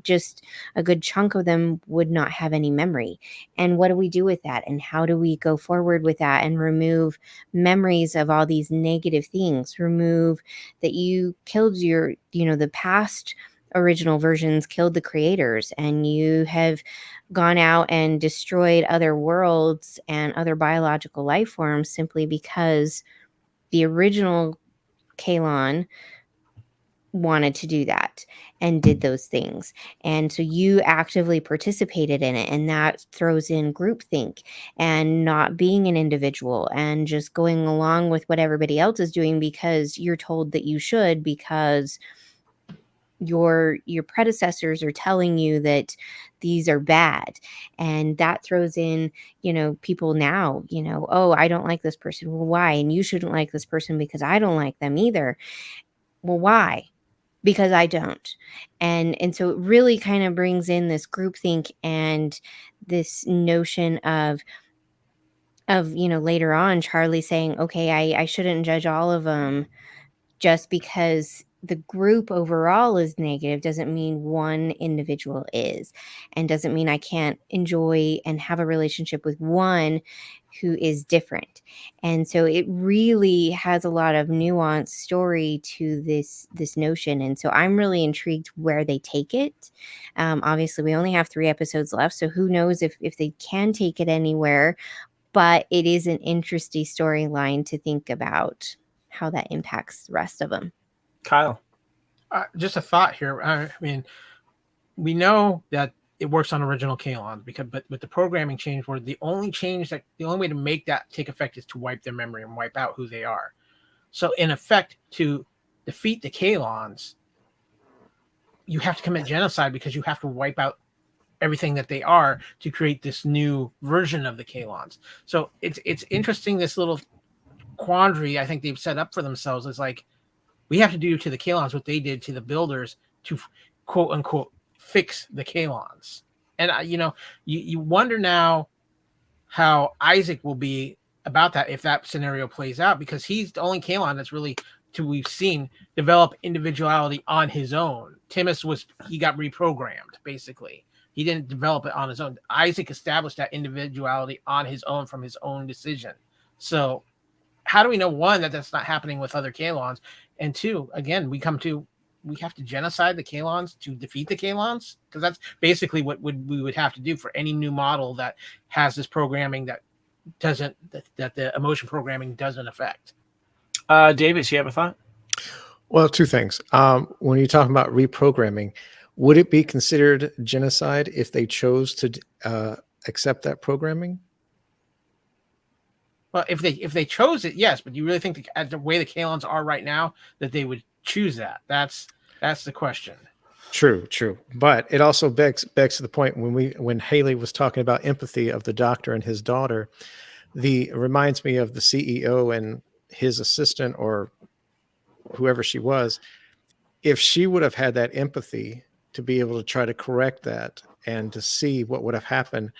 good chunk of them would not have any memory. And what do we do with that? And how do we go forward with that and remove memories of all these negative things? Remove that you killed the past original versions killed the creators, and you have gone out and destroyed other worlds and other biological life forms simply because the original Kalon wanted to do that and did those things. And so you actively participated in it, and that throws in groupthink and not being an individual and just going along with what everybody else is doing because you're told that you should, because your predecessors are telling you that these are bad. And that throws in, people now, oh, I don't like this person. Well, why? And you shouldn't like this person because I don't like them either. Well, why? Because I don't. And so it really kind of brings in this groupthink and this notion of later on Charlie saying, okay, I shouldn't judge all of them. Just because the group overall is negative doesn't mean one individual is, and doesn't mean I can't enjoy and have a relationship with one who is different. And so it really has a lot of nuanced story to this notion. And so I'm really intrigued where they take it. Obviously, we only have 3 episodes left, so who knows if they can take it anywhere. But it is an interesting storyline to think about how that impacts the rest of them. Kyle, just a thought here. I mean, we know that it works on original Kalon but with the programming change, where the only way to make that take effect is to wipe their memory and wipe out who they are. So in effect, to defeat the Kalons, you have to commit genocide, because you have to wipe out everything that they are to create this new version of the Kalons. So it's interesting, this little quandary I think they've set up for themselves is like, we have to do to the Kalons what they did to the builders to quote unquote fix the Kalons. And you wonder now how Isaac will be about that if that scenario plays out, because he's the only Kalon that's really, we've seen, develop individuality on his own. Timus he got reprogrammed, basically. He didn't develop it on his own. Isaac established that individuality on his own from his own decision. So how do we know, one, that that's not happening with other Kalons, and two, again, we have to genocide the Kalons to defeat the Kalons? Because that's basically what we would have to do for any new model that has this programming that that the emotion programming doesn't affect. Davis, you have a thought? Well, two things. When you're talking about reprogramming, would it be considered genocide if they chose to accept that programming? Well, if they chose it, yes. But you really think at the way the Kalons are right now that they would choose that? That's the question. True. But it also begs to the point when Haley was talking about empathy of the doctor and his daughter, it reminds me of the CEO and his assistant or whoever she was. If she would have had that empathy to be able to try to correct that and to see what would have happened,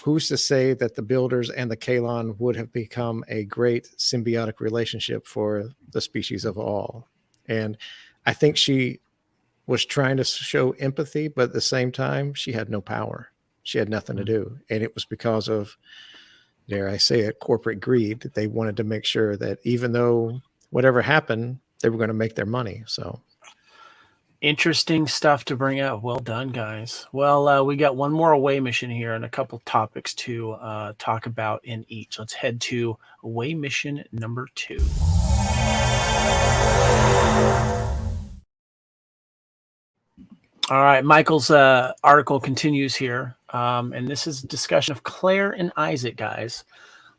who's to say that the builders and the Kalon would have become a great symbiotic relationship for the species of all? And I think she was trying to show empathy, but at the same time, she had no power. She had nothing to do. And it was because of, dare I say it, corporate greed. They wanted to make sure that even though whatever happened, they were going to make their money. So interesting stuff to bring up. Well done, guys. Well, we got one more away mission here and a couple topics to talk about in each. Let's head to away mission number 2. All right, Michael's article continues here, and this is a discussion of Claire and Isaac, guys.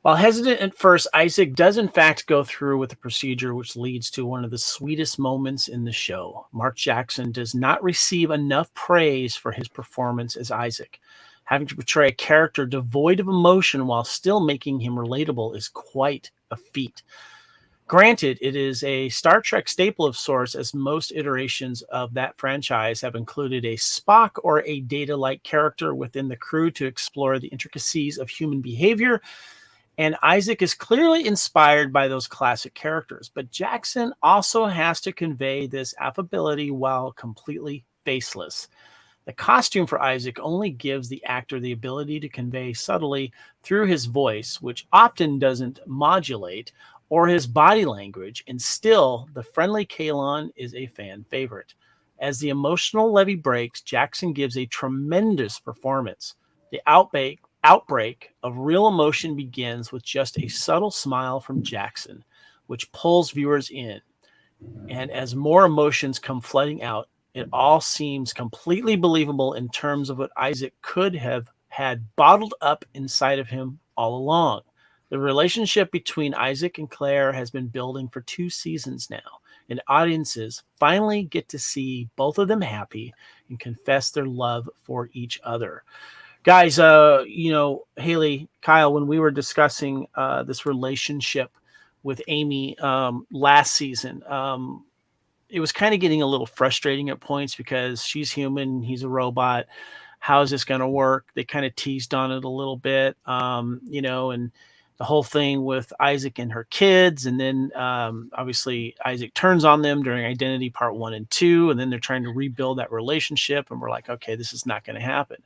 While hesitant at first, Isaac does in fact go through with the procedure, which leads to one of the sweetest moments in the show. Mark Jackson does not receive enough praise for his performance as Isaac. Having to portray a character devoid of emotion while still making him relatable is quite a feat. Granted, it is a Star Trek staple of sorts, as most iterations of that franchise have included a Spock or a Data-like character within the crew to explore the intricacies of human behavior, and Isaac is clearly inspired by those classic characters. But Jackson also has to convey this affability while completely faceless. The costume for Isaac only gives the actor the ability to convey subtly through his voice, which often doesn't modulate, or his body language, and still, the friendly Kalon is a fan favorite. As the emotional levee breaks, Jackson gives a tremendous performance. The outbreak of real emotion begins with just a subtle smile from Jackson, which pulls viewers in. And as more emotions come flooding out, it all seems completely believable in terms of what Isaac could have had bottled up inside of him all along. The relationship between Isaac and Claire has been building for 2 seasons now, and audiences finally get to see both of them happy and confess their love for each other. Guys, Haley, Kyle, when we were discussing this relationship with Amy last season, it was kind of getting a little frustrating at points because she's human, he's a robot. How is this going to work? They kind of teased on it a little bit, and the whole thing with Isaac and her kids. And then obviously Isaac turns on them during Identity Part 1 and 2. And then they're trying to rebuild that relationship. And we're like, okay, this is not going to happen.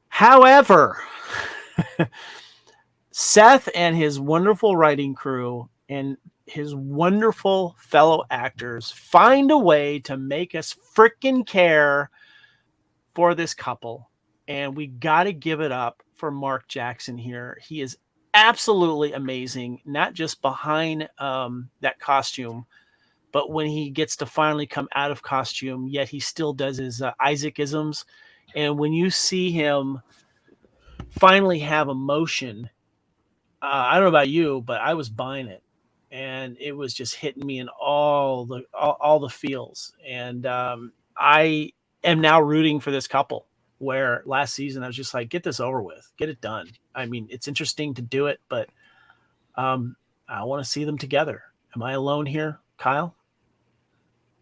However, Seth and his wonderful writing crew and his wonderful fellow actors find a way to make us freaking care for this couple. And we got to give it up for Mark Jackson here. He is absolutely amazing, not just behind that costume, but when he gets to finally come out of costume, yet he still does his Isaac-isms. And when you see him finally have emotion, I don't know about you, but I was buying it. And it was just hitting me in all the feels. And I am now rooting for this couple, where last season I was just like, get this over with, get it done. I mean, it's interesting to do it, but I want to see them together. Am I alone here, Kyle?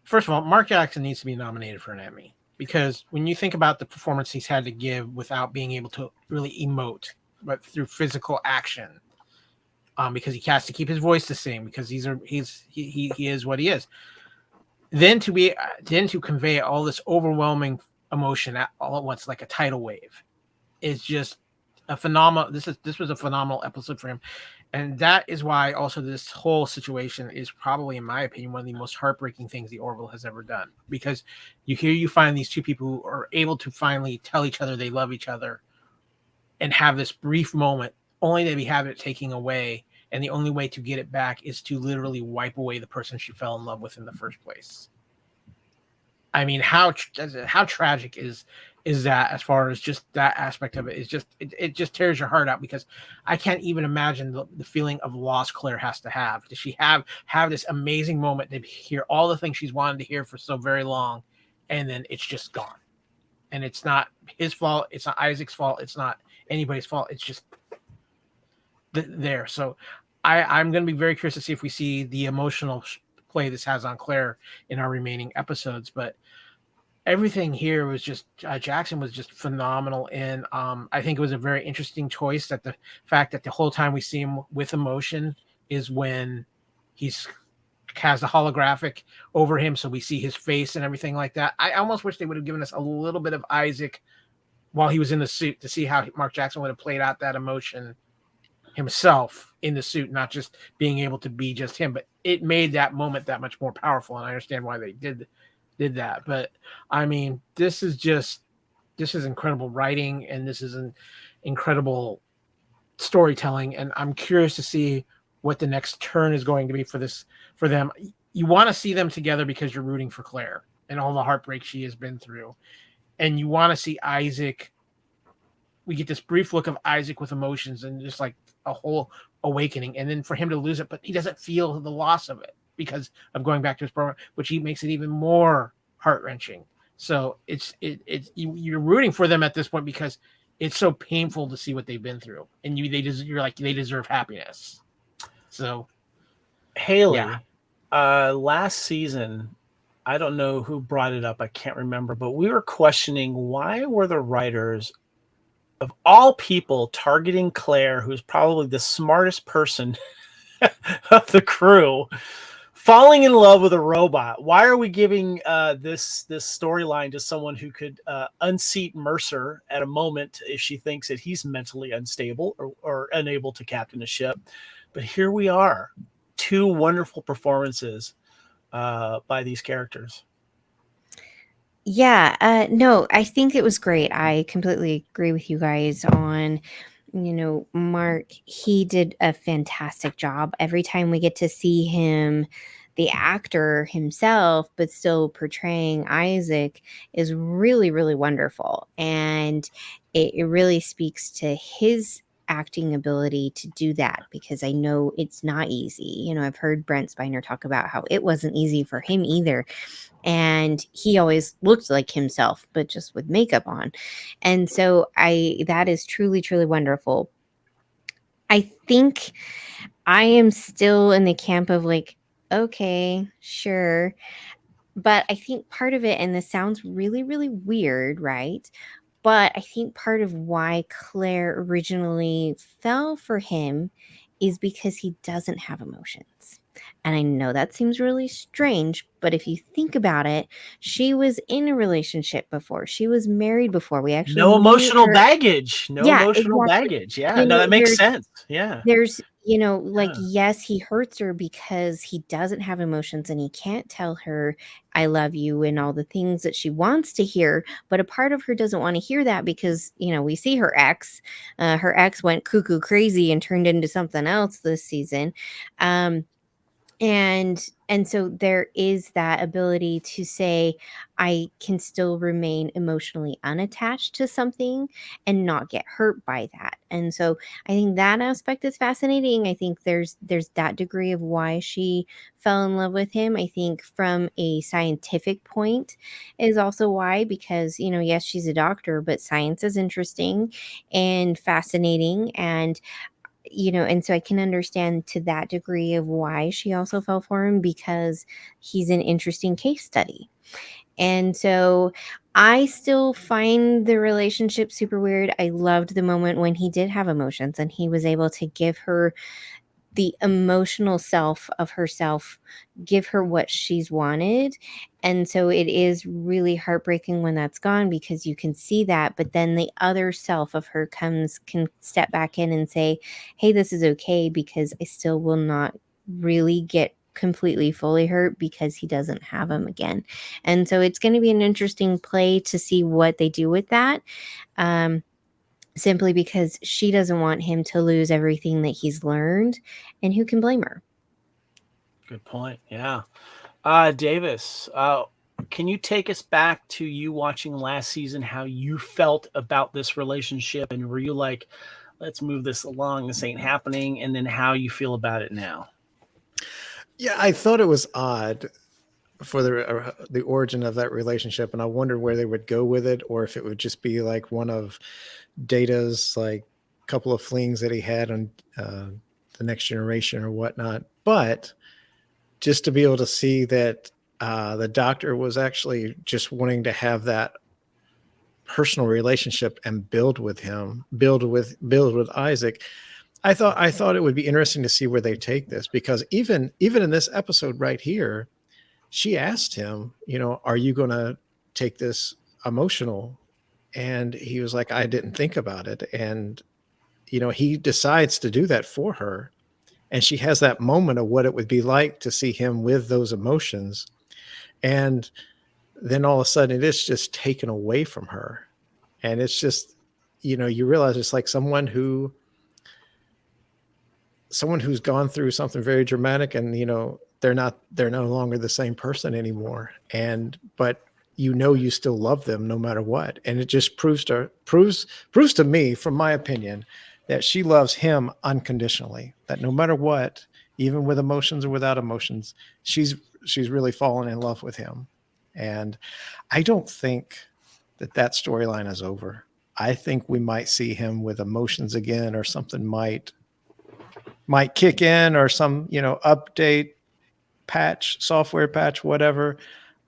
First of all, Mark Jackson needs to be nominated for an Emmy, because when you think about the performance he's had to give without being able to really emote, but through physical action, because he has to keep his voice the same, because he is what he is. Then to convey all this overwhelming emotion all at once, like a tidal wave, is just a phenomenal. This was a phenomenal episode for him, and that is why also this whole situation is probably, in my opinion, one of the most heartbreaking things the Orville has ever done. Because you find these two people who are able to finally tell each other they love each other, and have this brief moment only to have it taken away, and the only way to get it back is to literally wipe away the person she fell in love with in the first place. I mean, how tragic is that? As far as just that aspect of it, is just it just tears your heart out, because I can't even imagine the feeling of loss Claire has to have. Does she have this amazing moment to hear all the things she's wanted to hear for so very long, and then it's just gone? And it's not his fault. It's not Isaac's fault. It's not anybody's fault. It's just there. So I'm going to be very curious to see if we see the emotional play this has on Claire in our remaining episodes. But everything here was just Jackson was just phenomenal. And I think it was a very interesting choice, that the fact that the whole time we see him with emotion is when he's has the holographic over him, so we see his face and everything like that. I almost wish they would have given us a little bit of Isaac while he was in the suit, to see how Mark Jackson would have played out that emotion himself in the suit, not just being able to be just him. But it made that moment that much more powerful, and I understand why they did that. But I mean, this is incredible writing, and this is an incredible storytelling, and I'm curious to see what the next turn is going to be for them. You want to see them together because you're rooting for Claire and all the heartbreak she has been through, and you want to see Isaac. We get this brief look of Isaac with emotions and just like a whole awakening, and then for him to lose it, but he doesn't feel the loss of it because of going back to his program, which makes it even more heart-wrenching. So you're rooting for them at this point because it's so painful to see what they've been through, and you're like, they deserve happiness. So Haley, last season, I don't know who brought it up, I can't remember, but we were questioning, why were the writers of all people targeting Claire, who's probably the smartest person of the crew, falling in love with a robot? Why are we giving this storyline to someone who could unseat Mercer at a moment if she thinks that he's mentally unstable or unable to captain a ship? But here we are, two wonderful performances by these characters. Yeah, no, I think it was great. I completely agree with you guys on, Mark. He did a fantastic job. Every time we get to see him, the actor himself, but still portraying Isaac, is really, really wonderful. And it really speaks to his acting ability to do that, because I know it's not easy. I've heard Brent Spiner talk about how it wasn't easy for him either. And he always looked like himself, but just with makeup on. And so that is truly, truly wonderful. I think I am still in the camp of like, okay, sure. But I think part of it, and this sounds really, really weird, right? But I think part of why Claire originally fell for him is because he doesn't have emotions. And I know that seems really strange, but if you think about it, she was in a relationship before. She was married before. We actually No meet emotional her. baggage. No Yeah, emotional exactly. baggage. Yeah, no, that makes sense. Yeah. There's, like, Yeah. yes, he hurts her because he doesn't have emotions and he can't tell her, I love you, and all the things that she wants to hear. But a part of her doesn't want to hear that because, we see her ex. Her ex went cuckoo crazy and turned into something else this season. And so there is that ability to say, I can still remain emotionally unattached to something and not get hurt by that. And so I think that aspect is fascinating. I think there's that degree of why she fell in love with him. I think from a scientific point is also why, because, yes, she's a doctor, but science is interesting and fascinating. And so I can understand to that degree of why she also fell for him, because he's an interesting case study. And so I still find the relationship super weird. I loved the moment when he did have emotions and he was able to give her the emotional self of herself, give her what she's wanted. And so it is really heartbreaking when that's gone, because you can see that, but then the other self of her can step back in and say, hey, this is okay, because I still will not really get completely fully hurt because he doesn't have him again. And so it's going to be an interesting play to see what they do with that. simply because she doesn't want him to lose everything that he's learned, and who can blame her? Good point. Yeah. Davis, can you take us back to you watching last season, how you felt about this relationship? And were you like, let's move this along, this ain't happening? And then how you feel about it now? Yeah, I thought it was odd for the origin of that relationship, and I wondered where they would go with it, or if it would just be like one of Data's like couple of flings that he had on the Next Generation or whatnot. But just to be able to see that the Doctor was actually just wanting to have that personal relationship and build with Isaac. I thought it would be interesting to see where they take this, because even in this episode right here, she asked him, are you going to take this emotional? And he was like, I didn't think about it. And, he decides to do that for her. And she has that moment of what it would be like to see him with those emotions. And then all of a sudden it is just taken away from her. And it's just, you realize it's like someone who's gone through something very dramatic, and, they're no longer the same person anymore. But you still love them no matter what. And it just proves to me, from my opinion, that she loves him unconditionally, that no matter what, even with emotions or without emotions, she's really fallen in love with him. And I don't think that storyline is over. I think we might see him with emotions again, or something might kick in, or some, update, patch, software patch, whatever.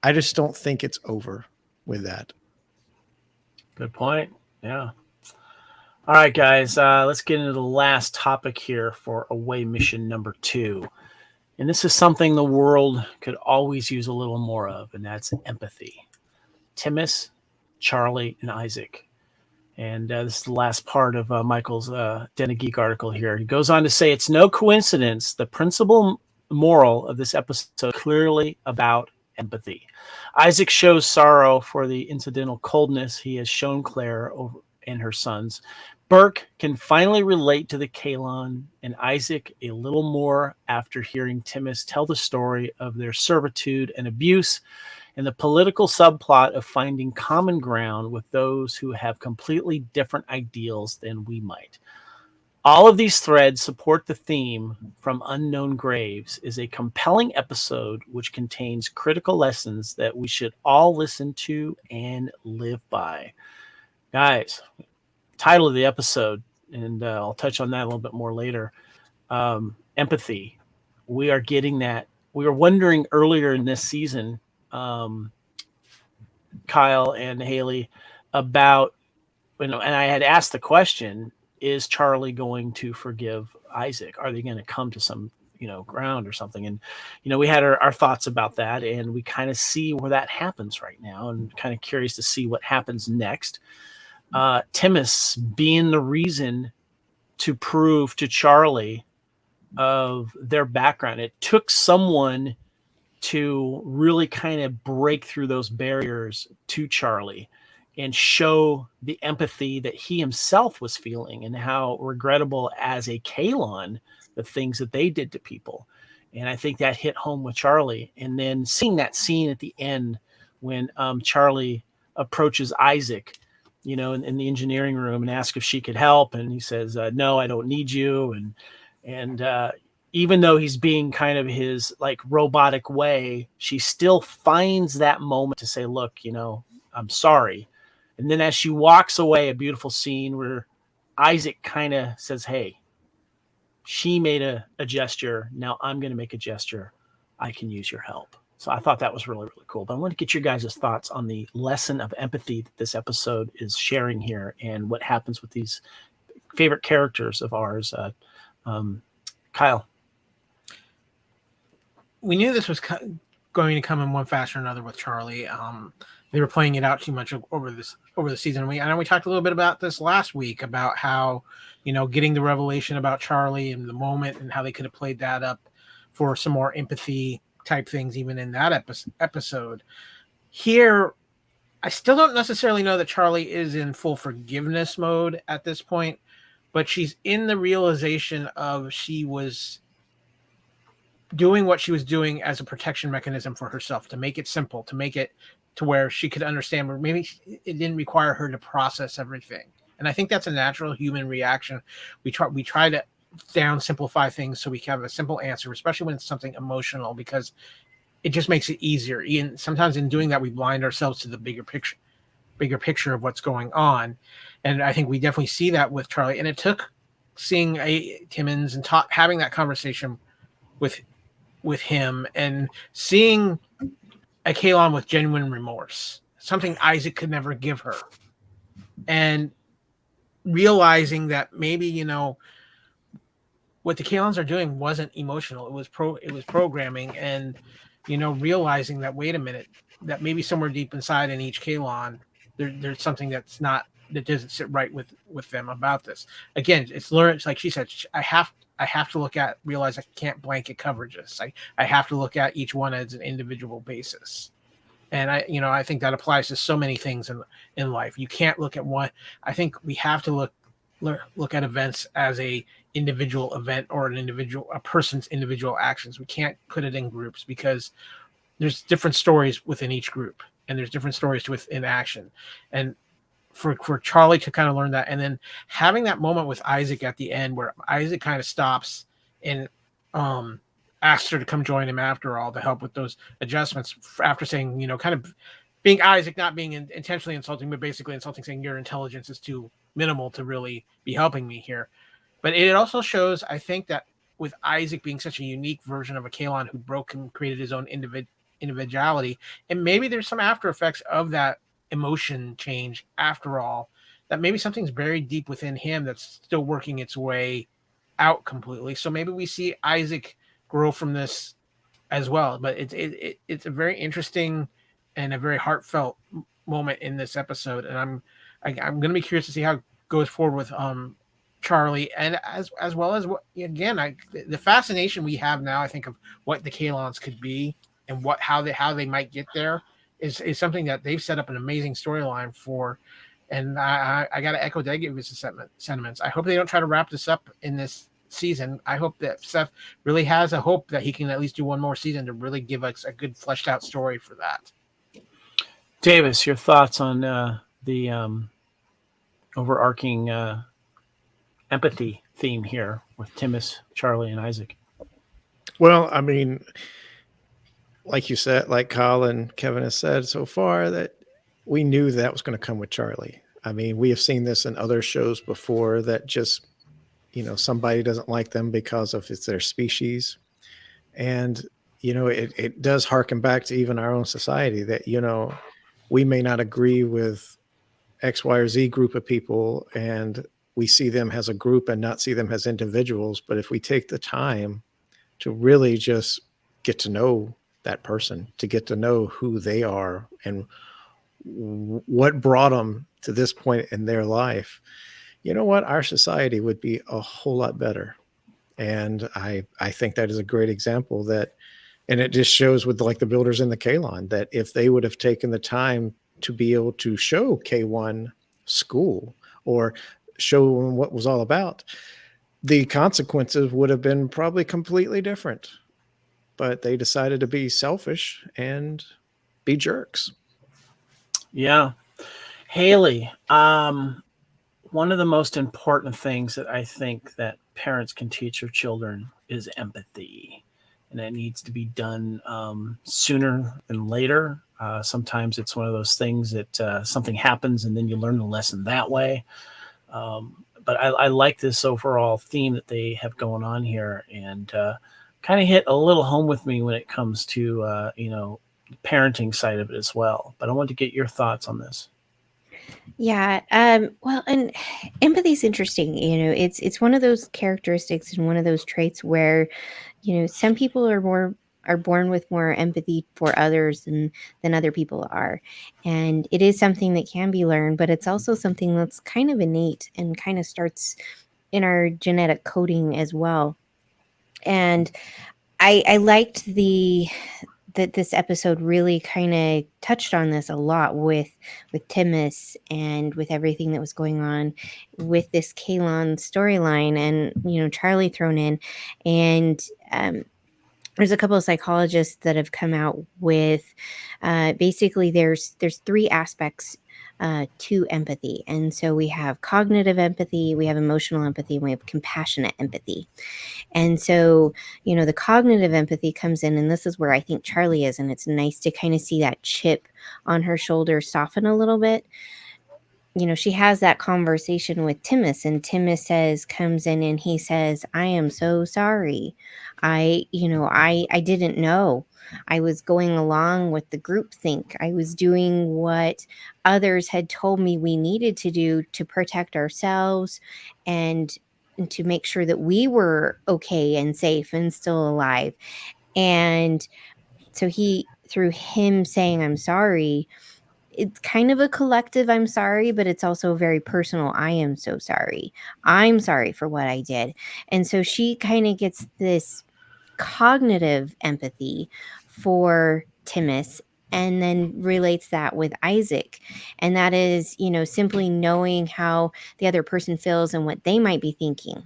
I just don't think it's over with that. Good point. Yeah. All right, guys, let's get into the last topic here for away mission number 2. And this is something the world could always use a little more of, and that's empathy. Timus, Charlie, and Isaac. And this is the last part of Michael's Den of Geek article here. He goes on to say, it's no coincidence the principal moral of this episode is clearly about empathy. Isaac shows sorrow for the incidental coldness he has shown Claire and her sons. Burke can finally relate to the Kalon and Isaac a little more after hearing Timus tell the story of their servitude and abuse, and the political subplot of finding common ground with those who have completely different ideals than we might. All of these threads support the theme From Unknown Graves is a compelling episode which contains critical lessons that we should all listen to and live by. Guys, title of the episode, and I'll touch on that a little bit more later. Empathy. We are getting that. We were wondering earlier in this season, Kyle and Haley, about, and I had asked the question, is Charlie going to forgive Isaac? Are they going to come to some, ground or something? And, we had our thoughts about that, and we kind of see where that happens right now, and kind of curious to see what happens next. Timus being the reason to prove to Charlie of their background. It took someone to really kind of break through those barriers to Charlie and show the empathy that he himself was feeling, and how regrettable as a Kalon, the things that they did to people. And I think that hit home with Charlie. And then seeing that scene at the end when Charlie approaches Isaac, in the engineering room, and asks if she could help. And he says, no, I don't need you. And even though he's being kind of his like robotic way, she still finds that moment to say, look, I'm sorry. And then as she walks away, a beautiful scene where Isaac kind of says, hey, she made a gesture. Now I'm going to make a gesture. I can use your help. So I thought that was really, really cool. But I want to get your guys' thoughts on the lesson of empathy that this episode is sharing here, and what happens with these favorite characters of ours. Kyle. We knew this was going to come in one fashion or another with Charlie. They were playing it out too much over the season. I know we talked a little bit about this last week, about how, getting the revelation about Charlie and the moment, and how they could have played that up for some more empathy type things, even in that episode. Here, I still don't necessarily know that Charlie is in full forgiveness mode at this point, but she's in the realization of she was doing what she was doing as a protection mechanism for herself, to make it simple, to make it to where she could understand, or maybe it didn't require her to process everything. And I think that's a natural human reaction. We try to down simplify things so we can have a simple answer, especially when it's something emotional, because it just makes it easier. And sometimes in doing that, we blind ourselves to the bigger picture of what's going on. And I think we definitely see that with Charlie. And it took seeing Timmons and having that conversation with him, and seeing a Kalon with genuine remorse, something Isaac could never give her, and realizing that maybe, you know, what the Kalons are doing wasn't emotional. It was programming, and, you know, realizing that, wait a minute, that maybe somewhere deep inside in each Kalon, there's something that doesn't sit right with them about this. Again, it's learned, like she said, I have to realize I can't blanket coverages. I have to look at each one as an individual basis. And I think that applies to so many things in life. You can't look at one. I think we have to look at events as a individual event, or a person's individual actions. We can't put it in groups, because there's different stories within each group, and there's different stories within action. And for Charlie to kind of learn that, and then having that moment with Isaac at the end, where Isaac kind of stops and asks her to come join him after all, to help with those adjustments, after saying, you know, kind of being Isaac, not being intentionally insulting, but basically insulting, saying your intelligence is too minimal to really be helping me here. But it also shows, I think, that with Isaac being such a unique version of a Kalon who broke and created his own individuality, and maybe there's some after effects of that emotion change after all, that maybe something's buried deep within him that's still working its way out completely. So maybe we see Isaac grow from this as well. But it's a very interesting and a very heartfelt moment in this episode, and I'm going to be curious to see how it goes forward with Charlie, and as well as, what, again, the fascination we have now, I think, of what the Kalons could be, and how they might get there, is something that they've set up an amazing storyline for. And I got to echo David's sentiments. I hope they don't try to wrap this up in this season. I hope that Seth really has a hope that he can at least do one more season to really give us a good fleshed out story for that. Davis, your thoughts on the overarching empathy theme here with Timmons, Charlie, and Isaac? Well, I mean, like you said, like Kyle and Kevin has said so far, that we knew that was going to come with Charlie. I mean, we have seen this in other shows before, that just, you know, somebody doesn't like them because of it's their species. And, you know, it does harken back to even our own society, that, you know, we may not agree with X, Y, or Z group of people, and we see them as a group and not see them as individuals. But if we take the time to really just get to know that person, to get to know who they are and what brought them to this point in their life, you know what, our society would be a whole lot better. And I think that is a great example, that, and it just shows with like the builders in the Kalon, that if they would have taken the time to be able to show K1 school, or show them what was all about, the consequences would have been probably completely different. But they decided to be selfish and be jerks. Yeah. Haley, one of the most important things that I think that parents can teach their children is empathy. And it needs to be done sooner than later. Sometimes it's one of those things that something happens and then you learn the lesson that way. But I like this overall theme that they have going on here, and kind of hit a little home with me when it comes to, parenting side of it as well. But I want to get your thoughts on this. Yeah. Well, and empathy is interesting. You know, it's one of those characteristics and one of those traits where, you know, some people are born with more empathy for others than other people are. And it is something that can be learned, but it's also something that's kind of innate and kind of starts in our genetic coding as well. And I liked the that this episode really kind of touched on this a lot with Timus and with everything that was going on with this Kalon storyline, and Charlie thrown in, and there's a couple of psychologists that have come out with basically there's three aspects to empathy. And so we have cognitive empathy, we have emotional empathy, and we have compassionate empathy. And so, the cognitive empathy comes in, and this is where I think Charlie is, and it's nice to kind of see that chip on her shoulder soften a little bit. She has that conversation with Timus, and Timus comes in and he says, I am so sorry. I didn't know. I was going along with the groupthink. I was doing what others had told me we needed to do to protect ourselves and to make sure that we were okay and safe and still alive. And so through him saying, I'm sorry, it's kind of a collective I'm sorry, but it's also very personal. I am so sorry. I'm sorry for what I did. And so she kind of gets this cognitive empathy for Timus, and then relates that with Isaac. And that is, simply knowing how the other person feels and what they might be thinking.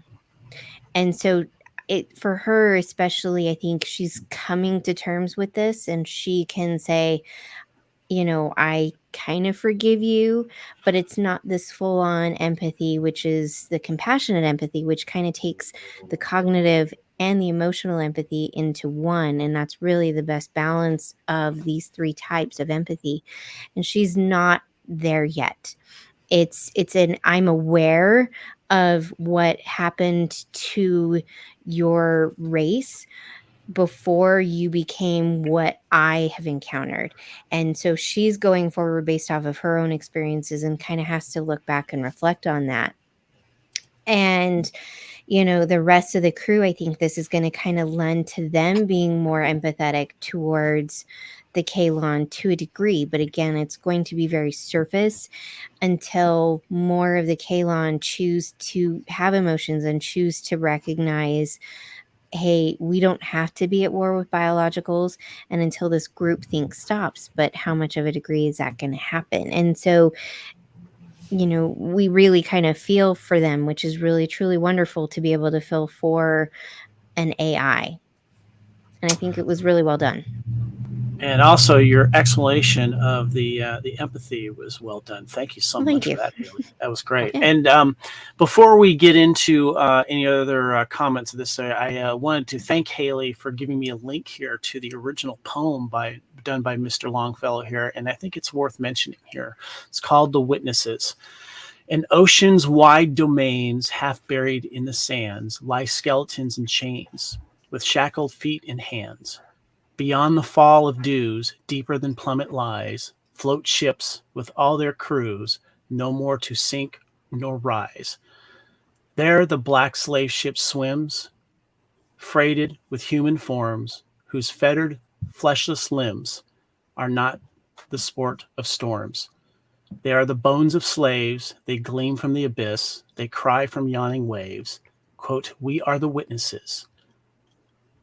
And so for her especially, I think she's coming to terms with this, and she can say, I kind of forgive you, but it's not this full-on empathy, which is the compassionate empathy, which kind of takes the cognitive and the emotional empathy into one. And that's really the best balance of these three types of empathy. And she's not there yet. It's an I'm aware of what happened to your race before you became what I have encountered. And so she's going forward based off of her own experiences and kind of has to look back and reflect on that. And, the rest of the crew, I think this is going to kind of lend to them being more empathetic towards the Kalon to a degree. But again, it's going to be very surface until more of the Kalon choose to have emotions and choose to recognize, hey, we don't have to be at war with biologicals, and until this groupthink stops. But how much of a degree is that going to happen? And so, we really kind of feel for them, which is really, truly wonderful to be able to feel for an AI. And I think it was really well done. And also, your explanation of the empathy was well done. Thank you so much you. for that, Haley. That was great. Yeah. And before we get into any other comments of this, I wanted to thank Haley for giving me a link here to the original poem done by Mr. Longfellow here, and I think it's worth mentioning here. It's called "The Witnesses." In ocean's wide domains, half buried in the sands, lie skeletons and chains, with shackled feet and hands. Beyond the fall of dews, deeper than plummet lies, float ships with all their crews, no more to sink nor rise. There the black slave ship swims, freighted with human forms, whose fettered, fleshless limbs are not the sport of storms. They are the bones of slaves, they gleam from the abyss, they cry from yawning waves, quote, we are the witnesses.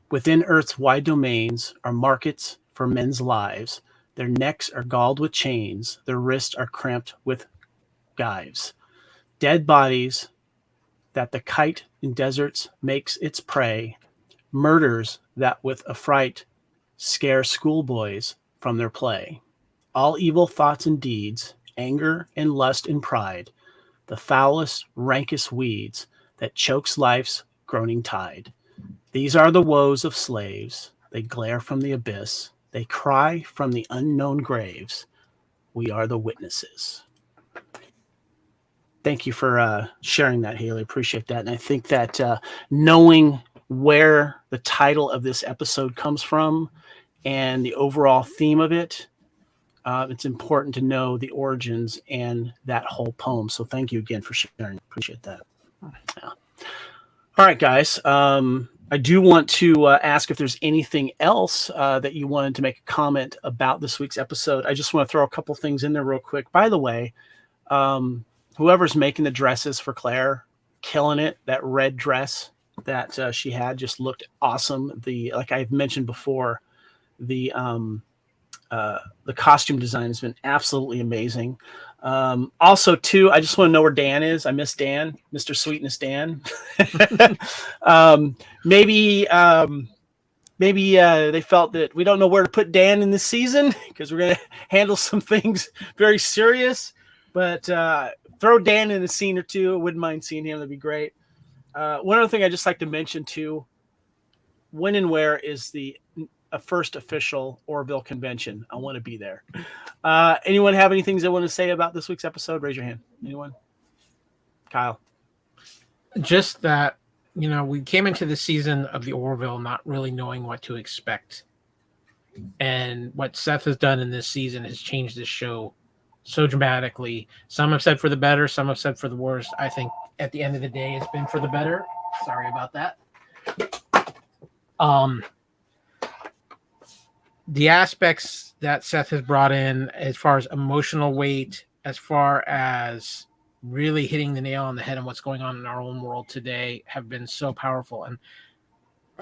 Within earth's wide domains are markets for men's lives. Their necks are galled with chains. Their wrists are cramped with gyves. Dead bodies that the kite in deserts makes its prey. Murders that with affright scare schoolboys from their play. All evil thoughts and deeds, anger and lust and pride, the foulest, rankest weeds that chokes life's groaning tide. These are the woes of slaves. They glare from the abyss. They cry from the unknown graves. We are the witnesses. Thank you for sharing that, Haley. Appreciate that. And I think that knowing where the title of this episode comes from and the overall theme of it, it's important to know the origins and that whole poem. So thank you again for sharing. Appreciate that. Yeah. All right, guys. I do want to ask if there's anything else that you wanted to make a comment about this week's episode. I just want to throw a couple things in there real quick. By the way, whoever's making the dresses for Claire, killing it. That red dress that she had just looked awesome. Like I've mentioned before, The costume design has been absolutely amazing. Also, too, I just want to know where Dan is. I miss Dan, Mr. Sweetness Dan. Maybe they felt that we don't know where to put Dan in this season because we're going to handle some things very serious. But throw Dan in a scene or two. I wouldn't mind seeing him. That'd be great. One other thing I'd just like to mention, too, when and where is the first official Orville convention? I want to be there. Anyone have any things they want to say about this week's episode? Raise your hand. Anyone? Kyle? Just that, we came into the season of the Orville not really knowing what to expect. And what Seth has done in this season has changed this show so dramatically. Some have said for the better, some have said for the worst. I think at the end of the day, it's been for the better. Sorry about that. The aspects that Seth has brought in as far as emotional weight, as far as really hitting the nail on the head on what's going on in our own world today have been so powerful. And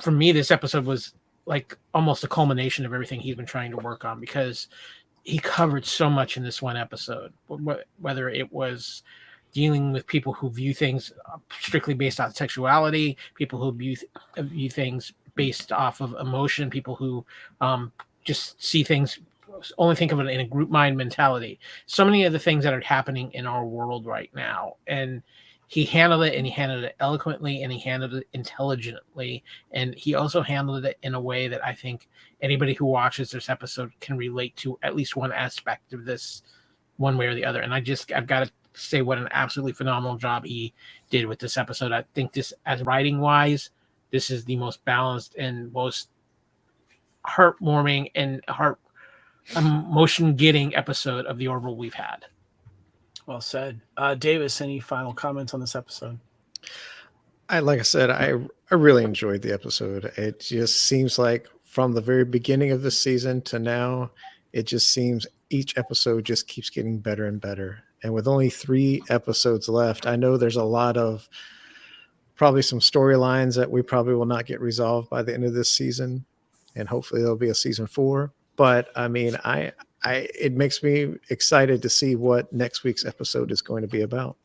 for me, this episode was like almost a culmination of everything he's been trying to work on, because he covered so much in this one episode, whether it was dealing with people who view things strictly based on sexuality, people who view things based off of emotion, people who just see things, only think of it in a group mind mentality. So many of the things that are happening in our world right now. And he handled it, and he handled it eloquently, and he handled it intelligently. And he also handled it in a way that I think anybody who watches this episode can relate to at least one aspect of this one way or the other. And I've got to say what an absolutely phenomenal job he did with this episode. I think this, as writing wise, this is the most balanced and most heartwarming and emotion getting episode of the Orville we've had. Well said. Davis, any final comments on this episode? Like I said, I really enjoyed the episode. It just seems like from the very beginning of this season to now, it just seems each episode just keeps getting better and better. And with only 3 episodes left, I know there's a lot of probably some storylines that we probably will not get resolved by the end of this season. And hopefully there'll be a season 4. But I mean, it makes me excited to see what next week's episode is going to be about.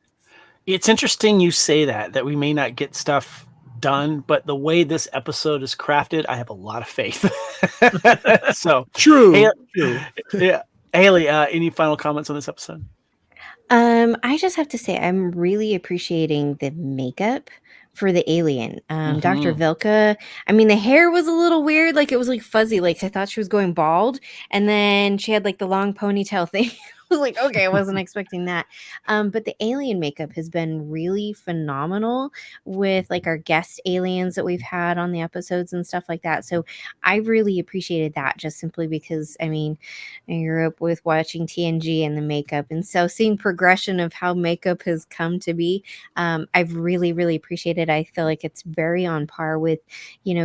It's interesting you say that we may not get stuff done, but the way this episode is crafted, I have a lot of faith. So true. Yeah. Haley, any final comments on this episode? I just have to say I'm really appreciating the makeup for the alien. Dr. Vilka, I mean, the hair was a little weird, like it was like fuzzy, like I thought she was going bald, and then she had like the long ponytail thing. I was like, okay, I wasn't expecting that. But the alien makeup has been really phenomenal with like our guest aliens that we've had on the episodes and stuff like that. So I really appreciated that, just simply because, I mean, I grew up with watching TNG and the makeup. And so seeing progression of how makeup has come to be, I've really, really appreciated. I feel like it's very on par with,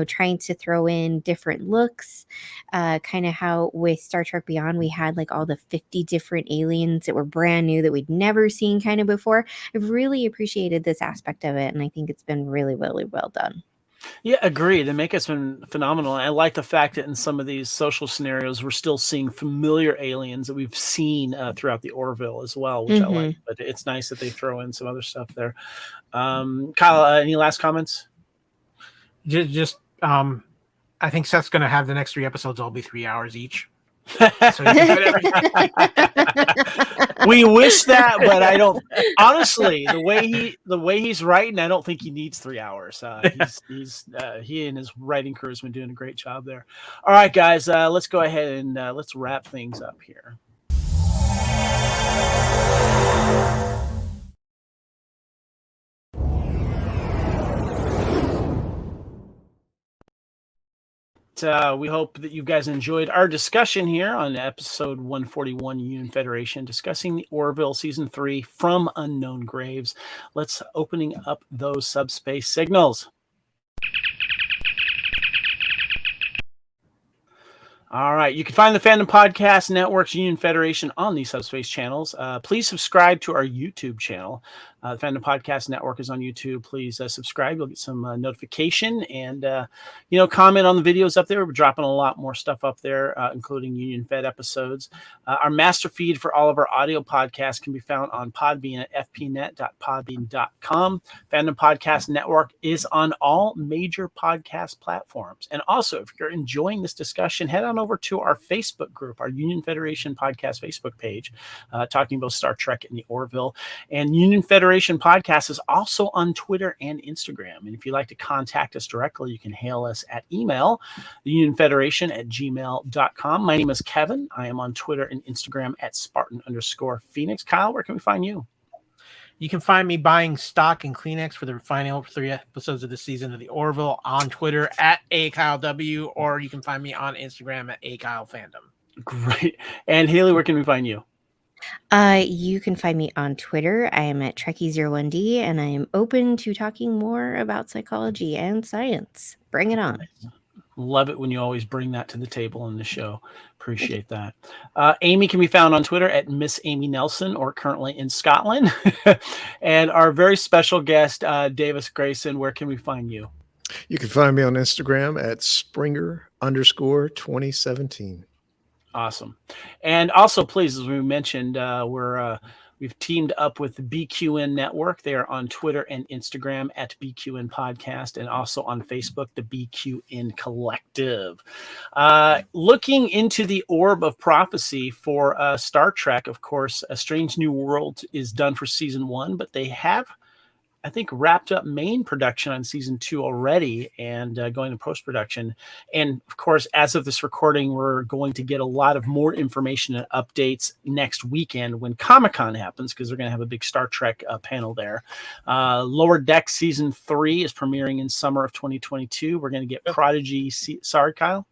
trying to throw in different looks, kind of how with Star Trek Beyond, we had like all the 50 different aliens that were brand new that we'd never seen kind of before. I've really appreciated this aspect of it, and I think it's been really, really well done. Yeah, agree. The makeup's been phenomenal. I like the fact that in some of these social scenarios, we're still seeing familiar aliens that we've seen throughout the Orville as well, which I like. But it's nice that they throw in some other stuff there. Kyle, any last comments? Just I think Seth's going to have the next 3 episodes all be 3 hours each. So we wish that, but I don't. Honestly, the way he's writing, I don't think he needs 3 hours. He and his writing crew has been doing a great job there. All right, guys, let's go ahead and let's wrap things up here. We hope that you guys enjoyed our discussion here on episode 141, Union Federation, discussing the Orville Season 3, From Unknown Graves. Let's opening up those subspace signals. All right. You can find the Fandom Podcast Network's Union Federation on these subspace channels. Please subscribe to our YouTube channel. The Fandom Podcast Network is on YouTube. Please subscribe. You'll get some notification and, comment on the videos up there. We're dropping a lot more stuff up there, including Union Fed episodes. Our master feed for all of our audio podcasts can be found on Podbean at fpnet.podbean.com. Fandom Podcast Network is on all major podcast platforms. And also, if you're enjoying this discussion, head on over to our Facebook group, our Union Federation Podcast Facebook page, talking about Star Trek and the Orville. And Union Federation Podcast is also on Twitter and Instagram. And if you'd like to contact us directly, you can hail us at email, theunionfederation@gmail.com. My name is Kevin. I am on Twitter and Instagram at Spartan_Phoenix. Kyle, where can we find you? You can find me buying stock in Kleenex for the final 3 episodes of the season of the Orville on Twitter at AKyleW, or you can find me on Instagram at AKyleFandom. Great. And Haley, where can we find you? You can find me on Twitter. I am at Trekkie01D, and I am open to talking more about psychology and science. Bring it on. Love it when you always bring that to the table on the show. Appreciate that. Amy can be found on Twitter at Miss Amy Nelson, or currently in Scotland. And our very special guest, Davis Grayson, where can we find you? You can find me on Instagram at Springer_2017. Awesome. And also, please, as we mentioned, we've teamed up with the BQN Network. They are on Twitter and Instagram at BQN Podcast, and also on Facebook, the BQN Collective. Looking into the orb of prophecy for Star Trek, of course, A Strange New World is done for season 1, but they have, I think, wrapped up main production on season 2 already and going to post-production. And of course, as of this recording, we're going to get a lot of more information and updates next weekend when Comic-Con happens, because they're going to have a big Star Trek panel there. Lower Deck season 3 is premiering in summer of 2022. We're going to get Prodigy. Sorry, Kyle?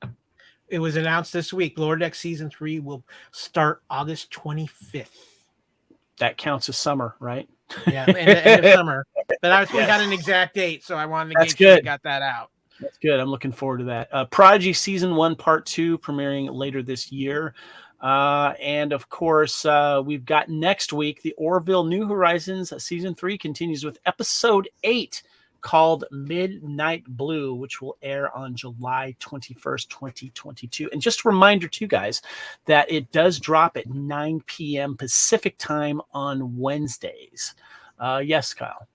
It was announced this week. Lower Deck season 3 will start August 25th. That counts as summer, right? Yeah, end of summer. But we got an exact date, so I wanted to get sure we got that out. That's good. I'm looking forward to that. Prodigy season 1, part 2, premiering later this year. And of course, we've got next week, the Orville New Horizons season 3 continues with episode 8, called Midnight Blue, which will air on July 21st, 2022. And just a reminder to you guys that it does drop at 9 p.m. Pacific time on Wednesdays. Yes, Kyle.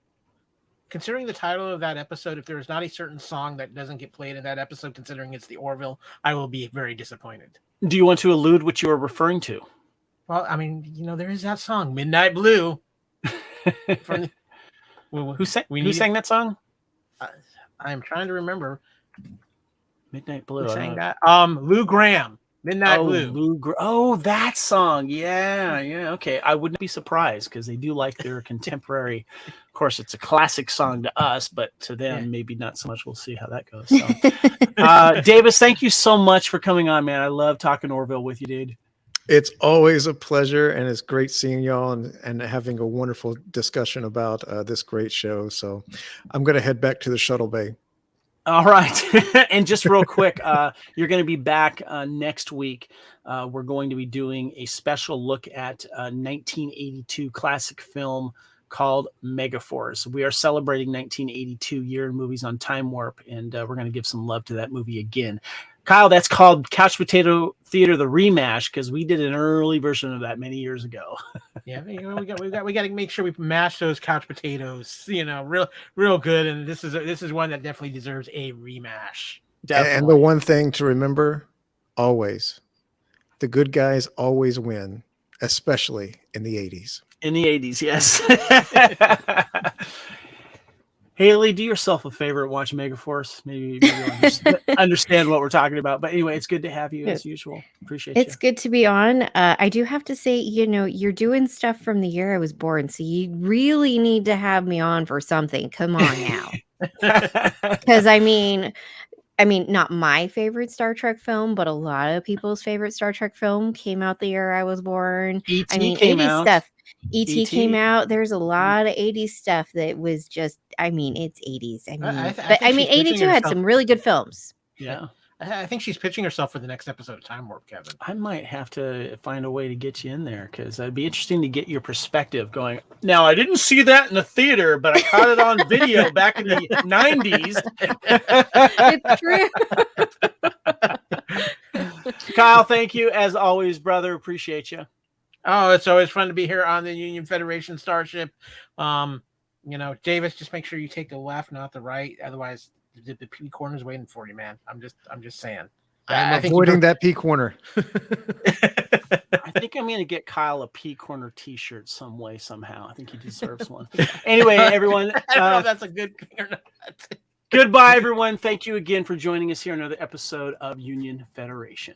Considering the title of that episode, if there is not a certain song that doesn't get played in that episode, considering it's the Orville, I will be very disappointed. Do you want to allude what you are referring to? Well, I mean, there is that song, Midnight Blue. Who sang that song? I'm trying to remember. Midnight Blue. Who sang that? Lou Graham. Midnight Blue. That song. Yeah. Okay. I wouldn't be surprised, because they do like their contemporary. Of course, it's a classic song to us, but to them, maybe not so much. We'll see how that goes. So, Davis, thank you so much for coming on, man. I love talking Orville with you, dude. It's always a pleasure, and it's great seeing y'all and having a wonderful discussion about this great show. So I'm going to head back to the shuttle bay. All right. And just real quick, you're going to be back next week. We're going to be doing a special look at a 1982 classic film called Megaforce. We are celebrating 1982 year in movies on Time Warp, and we're going to give some love to that movie again. Kyle, that's called Couch Potato Theater, the Remash, because we did an early version of that many years ago. Yeah, we got to make sure we mash those couch potatoes, real good. And this is one that definitely deserves a remash. Definitely. And the one thing to remember, always, the good guys always win, especially in the 80s. In the 80s, yes. Haley, do yourself a favor and watch Megaforce. Maybe you'll understand what we're talking about. But anyway, it's good to have you as usual. Appreciate you. It's good to be on. I do have to say, you're doing stuff from the year I was born, so you really need to have me on for something. Come on now. Because I mean, not my favorite Star Trek film, but a lot of people's favorite Star Trek film came out the year I was born. E.T. came 80s out. stuff. E.T. came out. There's a lot of 80s stuff that was just, it's 80s. I think 82 had some really good films. Yeah. I think she's pitching herself for the next episode of Time Warp, Kevin. I might have to find a way to get you in there because it'd be interesting to get your perspective going. Now, I didn't see that in the theater, but I caught it on video back in the 90s. It's true. Kyle, thank you as always, brother. Appreciate you. Oh, it's always fun to be here on the Union Federation Starship. Davis, just make sure you take the left, not the right. Otherwise, the P corner's waiting for you, man. I'm just saying. I'm avoiding that P corner. I think I'm going to get Kyle a P corner T-shirt some way, somehow. I think he deserves one. Anyway, everyone. I don't know if that's a good thing or not. Goodbye, everyone. Thank you again for joining us here on another episode of Union Federation.